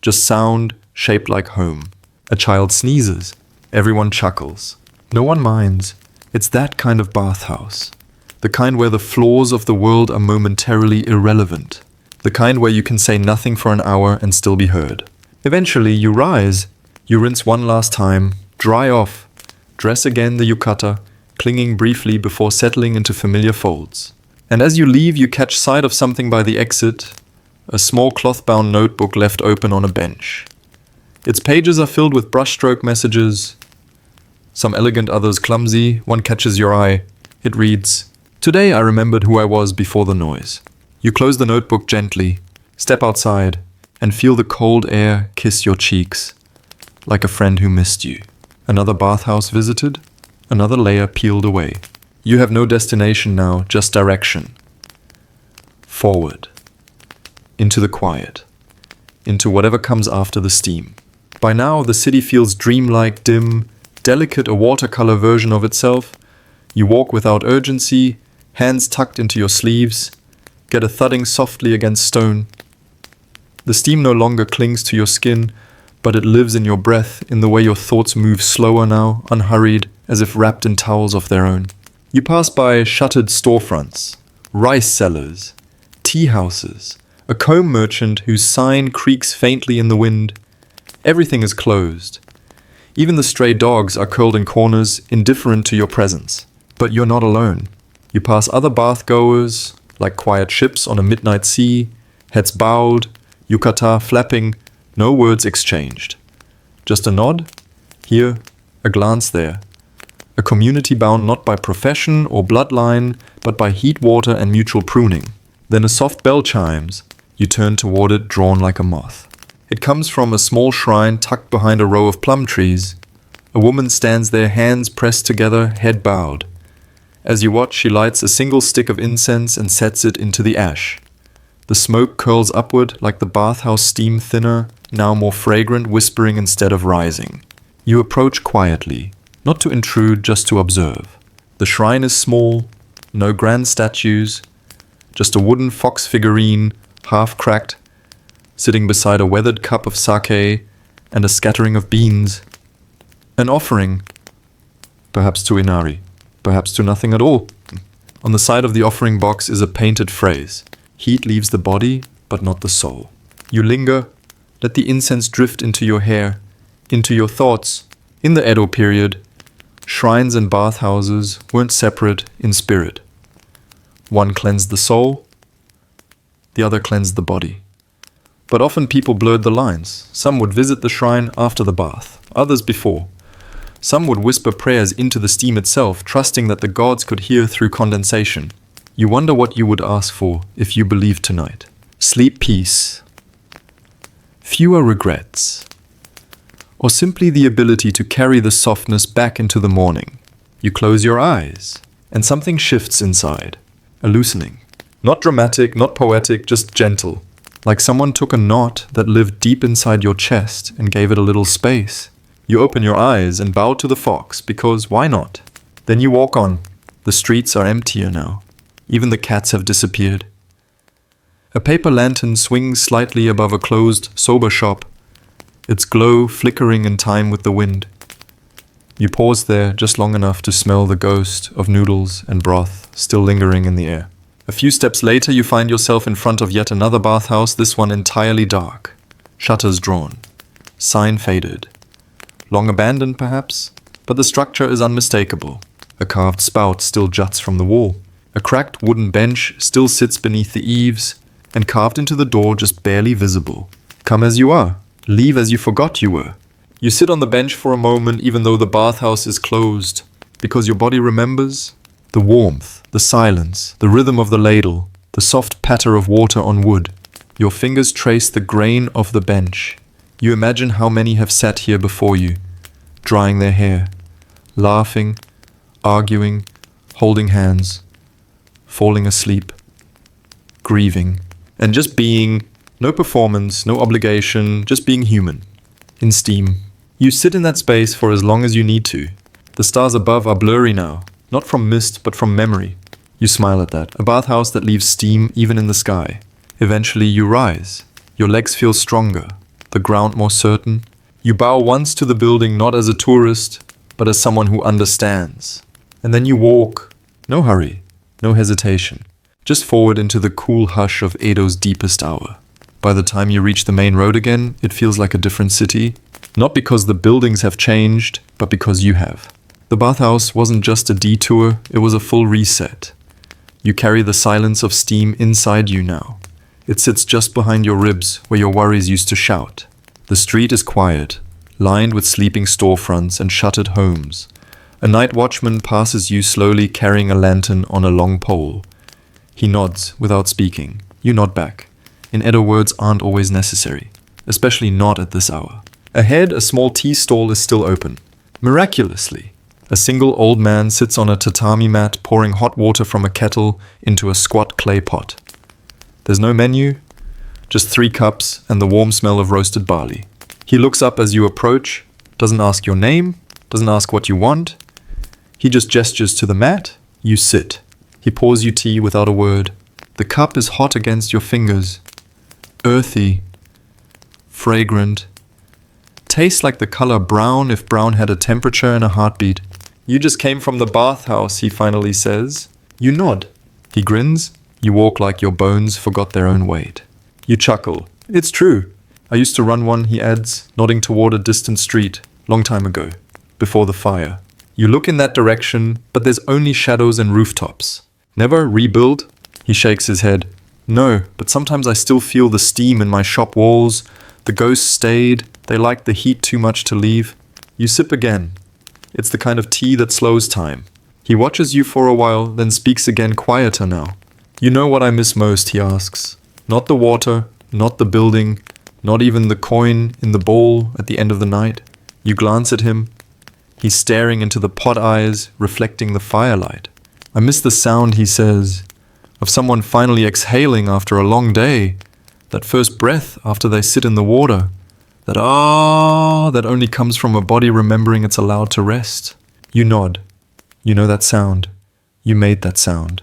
just sound shaped like home. A child sneezes. Everyone chuckles. No one minds. It's that kind of bathhouse. The kind where the flaws of the world are momentarily irrelevant. The kind where you can say nothing for an hour and still be heard. Eventually, you rise. You rinse one last time, dry off, dress again the yukata, clinging briefly before settling into familiar folds. And as you leave, you catch sight of something by the exit, a small cloth-bound notebook left open on a bench. Its pages are filled with brushstroke messages, some elegant, others clumsy. One catches your eye. It reads, "Today I remembered who I was before the noise." You close the notebook gently, step outside, and feel the cold air kiss your cheeks, like a friend who missed you. Another bathhouse visited, another layer peeled away. You have no destination now, just direction. Forward. Into the quiet. Into whatever comes after the steam. By now, the city feels dreamlike, dim, delicate, a watercolor version of itself. You walk without urgency, hands tucked into your sleeves, get a thudding softly against stone. The steam no longer clings to your skin, but it lives in your breath, in the way your thoughts move slower now, unhurried, as if wrapped in towels of their own. You pass by shuttered storefronts, rice sellers, tea houses, a comb merchant whose sign creaks faintly in the wind. Everything is closed. Even the stray dogs are curled in corners, indifferent to your presence. But you're not alone. You pass other bath-goers, like quiet ships on a midnight sea, heads bowed, yukata flapping, no words exchanged. Just a nod, here, a glance there. A community bound not by profession or bloodline, but by heat, water, and mutual pruning. Then a soft bell chimes. You turn toward it, drawn like a moth. It comes from a small shrine tucked behind a row of plum trees. A woman stands there, hands pressed together, head bowed. As you watch, she lights a single stick of incense and sets it into the ash. The smoke curls upward like the bathhouse steam, thinner, now more fragrant, whispering instead of rising. You approach quietly, not to intrude, just to observe. The shrine is small, no grand statues, just a wooden fox figurine, half cracked, sitting beside a weathered cup of sake and a scattering of beans. An offering, perhaps to Inari, perhaps to nothing at all. On the side of the offering box is a painted phrase. Heat leaves the body, but not the soul. You linger, let the incense drift into your hair, into your thoughts. In the Edo period, shrines and bathhouses weren't separate in spirit. One cleansed the soul, the other cleansed the body. But often people blurred the lines. Some would visit the shrine after the bath, others before. Some would whisper prayers into the steam itself, trusting that the gods could hear through condensation. You wonder what you would ask for if you believed tonight. Sleep, peace, fewer regrets, or simply the ability to carry the softness back into the morning. You close your eyes, and something shifts inside, a loosening. Not dramatic, not poetic, just gentle. Like someone took a knot that lived deep inside your chest and gave it a little space. You open your eyes and bow to the fox, because why not? Then you walk on. The streets are emptier now. Even the cats have disappeared. A paper lantern swings slightly above a closed soba shop, its glow flickering in time with the wind. You pause there just long enough to smell the ghost of noodles and broth still lingering in the air. A few steps later, you find yourself in front of yet another bathhouse, this one entirely dark. Shutters drawn. Sign faded. Long abandoned, perhaps, but the structure is unmistakable. A carved spout still juts from the wall. A cracked wooden bench still sits beneath the eaves, and carved into the door just barely visible. Come as you are. Leave as you forgot you were. You sit on the bench for a moment, even though the bathhouse is closed, because your body remembers the warmth, the silence, the rhythm of the ladle, the soft patter of water on wood. Your fingers trace the grain of the bench. You imagine how many have sat here before you, drying their hair, laughing, arguing, holding hands, falling asleep, grieving, and just being. No performance, no obligation, just being human. In steam. You sit in that space for as long as you need to. The stars above are blurry now, not from mist, but from memory. You smile at that. A bathhouse that leaves steam even in the sky. Eventually you rise. Your legs feel stronger. the ground more certain. You bow once to the building not as a tourist, but as someone who understands. And then you walk. No hurry, no hesitation. Just forward into the cool hush of Edo's deepest hour. By the time you reach the main road again, it feels like a different city. Not because the buildings have changed, but because you have. The bathhouse wasn't just a detour, it was a full reset. You carry the silence of steam inside you now. It sits just behind your ribs, where your worries used to shout. The street is quiet, lined with sleeping storefronts and shuttered homes. A night watchman passes you slowly carrying a lantern on a long pole. He nods without speaking. You nod back. In Edo, words aren't always necessary, especially not at this hour. Ahead, a small tea stall is still open. Miraculously, a single old man sits on a tatami mat pouring hot water from a kettle into a squat clay pot. There's no menu, just 3 cups and the warm smell of roasted barley. He looks up as you approach, doesn't ask your name, doesn't ask what you want. He just gestures to the mat. You sit. He pours you tea without a word. The cup is hot against your fingers. Earthy. Fragrant. Tastes like the color brown if brown had a temperature and a heartbeat. You just came from the bathhouse, he finally says. You nod. He grins. You walk like your bones forgot their own weight. You chuckle. It's true. I used to run one, he adds, nodding toward a distant street, long time ago, before the fire. You look in that direction, but there's only shadows and rooftops. Never rebuild? He shakes his head. No, but sometimes I still feel the steam in my shop walls. The ghosts stayed. They liked the heat too much to leave. You sip again. It's the kind of tea that slows time. He watches you for a while, then speaks again, quieter now. You know what I miss most, he asks. Not the water, not the building, not even the coin in the bowl at the end of the night. You glance at him. He's staring into the pot eyes, reflecting the firelight. I miss the sound, he says, of someone finally exhaling after a long day. That first breath after they sit in the water. That that only comes from a body remembering it's allowed to rest. You nod. You know that sound. You made that sound.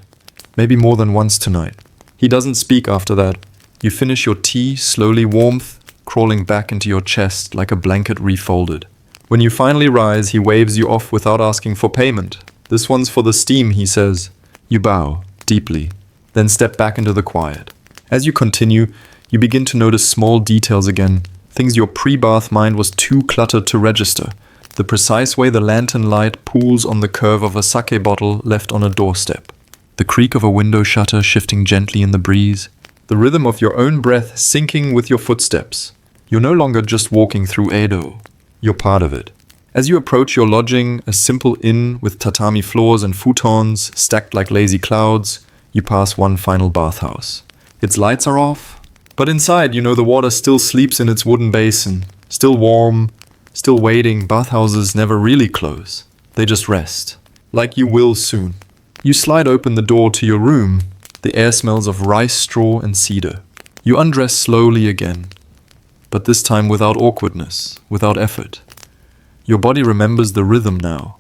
Maybe more than once tonight. He doesn't speak after that. You finish your tea, slowly warmth crawling back into your chest like a blanket refolded. When you finally rise, he waves you off without asking for payment. This one's for the steam, he says. You bow, deeply, then step back into the quiet. As you continue, you begin to notice small details again, things your pre-bath mind was too cluttered to register. The precise way the lantern light pools on the curve of a sake bottle left on a doorstep. The creak of a window shutter shifting gently in the breeze. The rhythm of your own breath syncing with your footsteps. You're no longer just walking through Edo. You're part of it. As you approach your lodging, a simple inn with tatami floors and futons stacked like lazy clouds, you pass one final bathhouse. Its lights are off, but inside you know the water still sleeps in its wooden basin, still warm, still waiting. Bathhouses never really close. They just rest. Like you will soon. You slide open the door to your room. The air smells of rice straw and cedar. You undress slowly again, but this time without awkwardness, without effort. Your body remembers the rhythm now.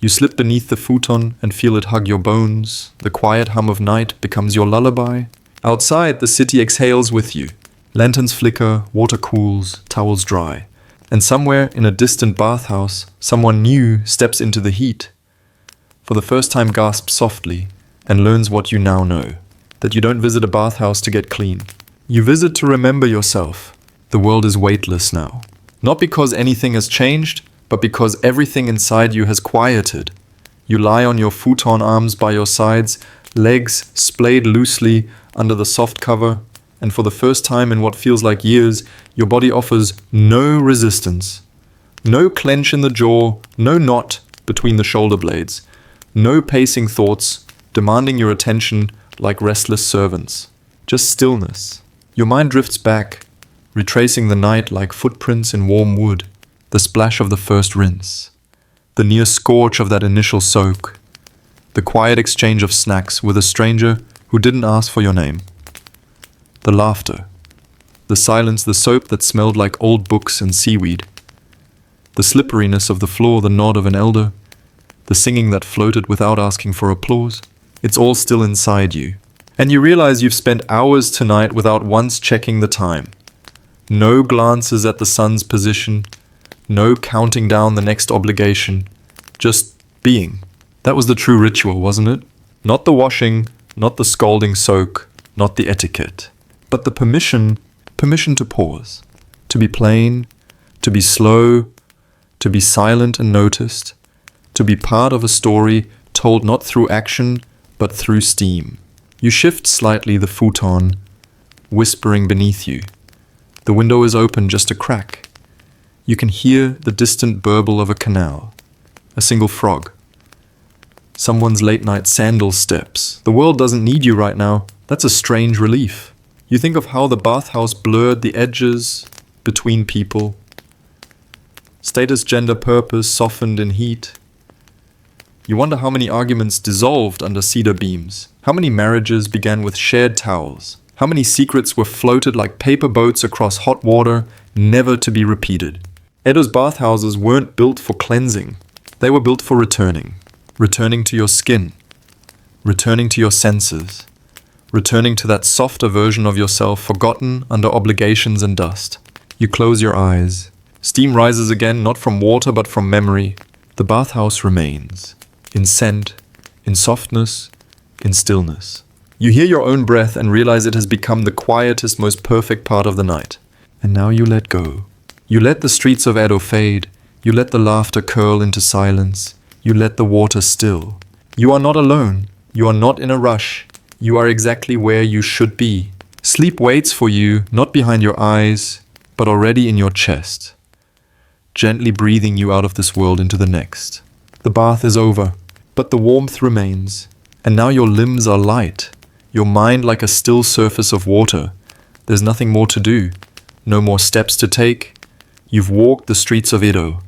You slip beneath the futon and feel it hug your bones. The quiet hum of night becomes your lullaby. Outside, the city exhales with you. Lanterns flicker, water cools, towels dry. And somewhere in a distant bathhouse, someone new steps into the heat. For the first time gasps softly and learns what you now know. That you don't visit a bathhouse to get clean. You visit to remember yourself. The world is weightless now. Not because anything has changed, but because everything inside you has quieted. You lie on your futon arms by your sides, legs splayed loosely under the soft cover, and for the first time in what feels like years, your body offers no resistance. No clench in the jaw, no knot between the shoulder blades. No pacing thoughts, demanding your attention like restless servants. Just stillness. Your mind drifts back, retracing the night like footprints in warm wood. The splash of the first rinse. The near scorch of that initial soak. The quiet exchange of snacks with a stranger who didn't ask for your name. The laughter. The silence, the soap that smelled like old books and seaweed. The slipperiness of the floor, the nod of an elder. The singing that floated without asking for applause. It's all still inside you. And you realize you've spent hours tonight without once checking the time. No glances at the sun's position. No counting down the next obligation. Just being. That was the true ritual, wasn't it? Not the washing, not the scalding soak, not the etiquette. But the permission to pause. To be plain, to be slow, to be silent and noticed. To be part of a story told not through action, but through steam. You shift slightly the futon, whispering beneath you. The window is open just a crack. You can hear the distant burble of a canal, a single frog, someone's late-night sandal steps. The world doesn't need you right now. That's a strange relief. You think of how the bathhouse blurred the edges between people. Status, gender, purpose softened in heat. You wonder how many arguments dissolved under cedar beams. How many marriages began with shared towels. How many secrets were floated like paper boats across hot water, never to be repeated. Edo's bathhouses weren't built for cleansing. They were built for returning. Returning to your skin. Returning to your senses. Returning to that softer version of yourself forgotten under obligations and dust. You close your eyes. Steam rises again, not from water but from memory. The bathhouse remains. In scent, in softness, in stillness. You hear your own breath and realize it has become the quietest, most perfect part of the night. And now you let go. You let the streets of Edo fade. You let the laughter curl into silence. You let the water still. You are not alone. You are not in a rush. You are exactly where you should be. Sleep waits for you, not behind your eyes, but already in your chest, gently breathing you out of this world into the next. The bath is over, but the warmth remains. And now your limbs are light. Your mind like a still surface of water. There's nothing more to do. No more steps to take. You've walked the streets of Edo.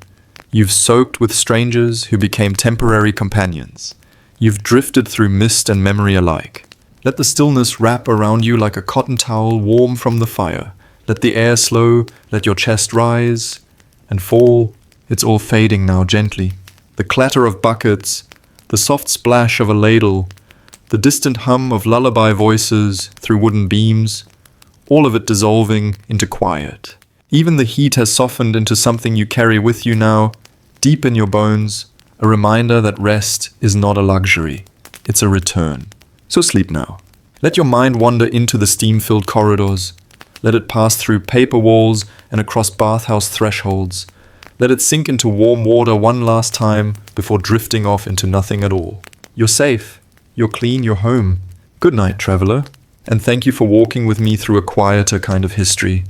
You've soaked with strangers who became temporary companions. You've drifted through mist and memory alike. Let the stillness wrap around you like a cotton towel warm from the fire. Let the air slow, let your chest rise and fall. It's all fading now gently. The clatter of buckets, the soft splash of a ladle, the distant hum of lullaby voices through wooden beams, all of it dissolving into quiet. Even the heat has softened into something you carry with you now, deep in your bones, a reminder that rest is not a luxury, it's a return. So sleep now. Let your mind wander into the steam-filled corridors. Let it pass through paper walls and across bathhouse thresholds. Let it sink into warm water one last time before drifting off into nothing at all. You're safe. You're clean. You're home. Good night, traveler. And thank you for walking with me through a quieter kind of history.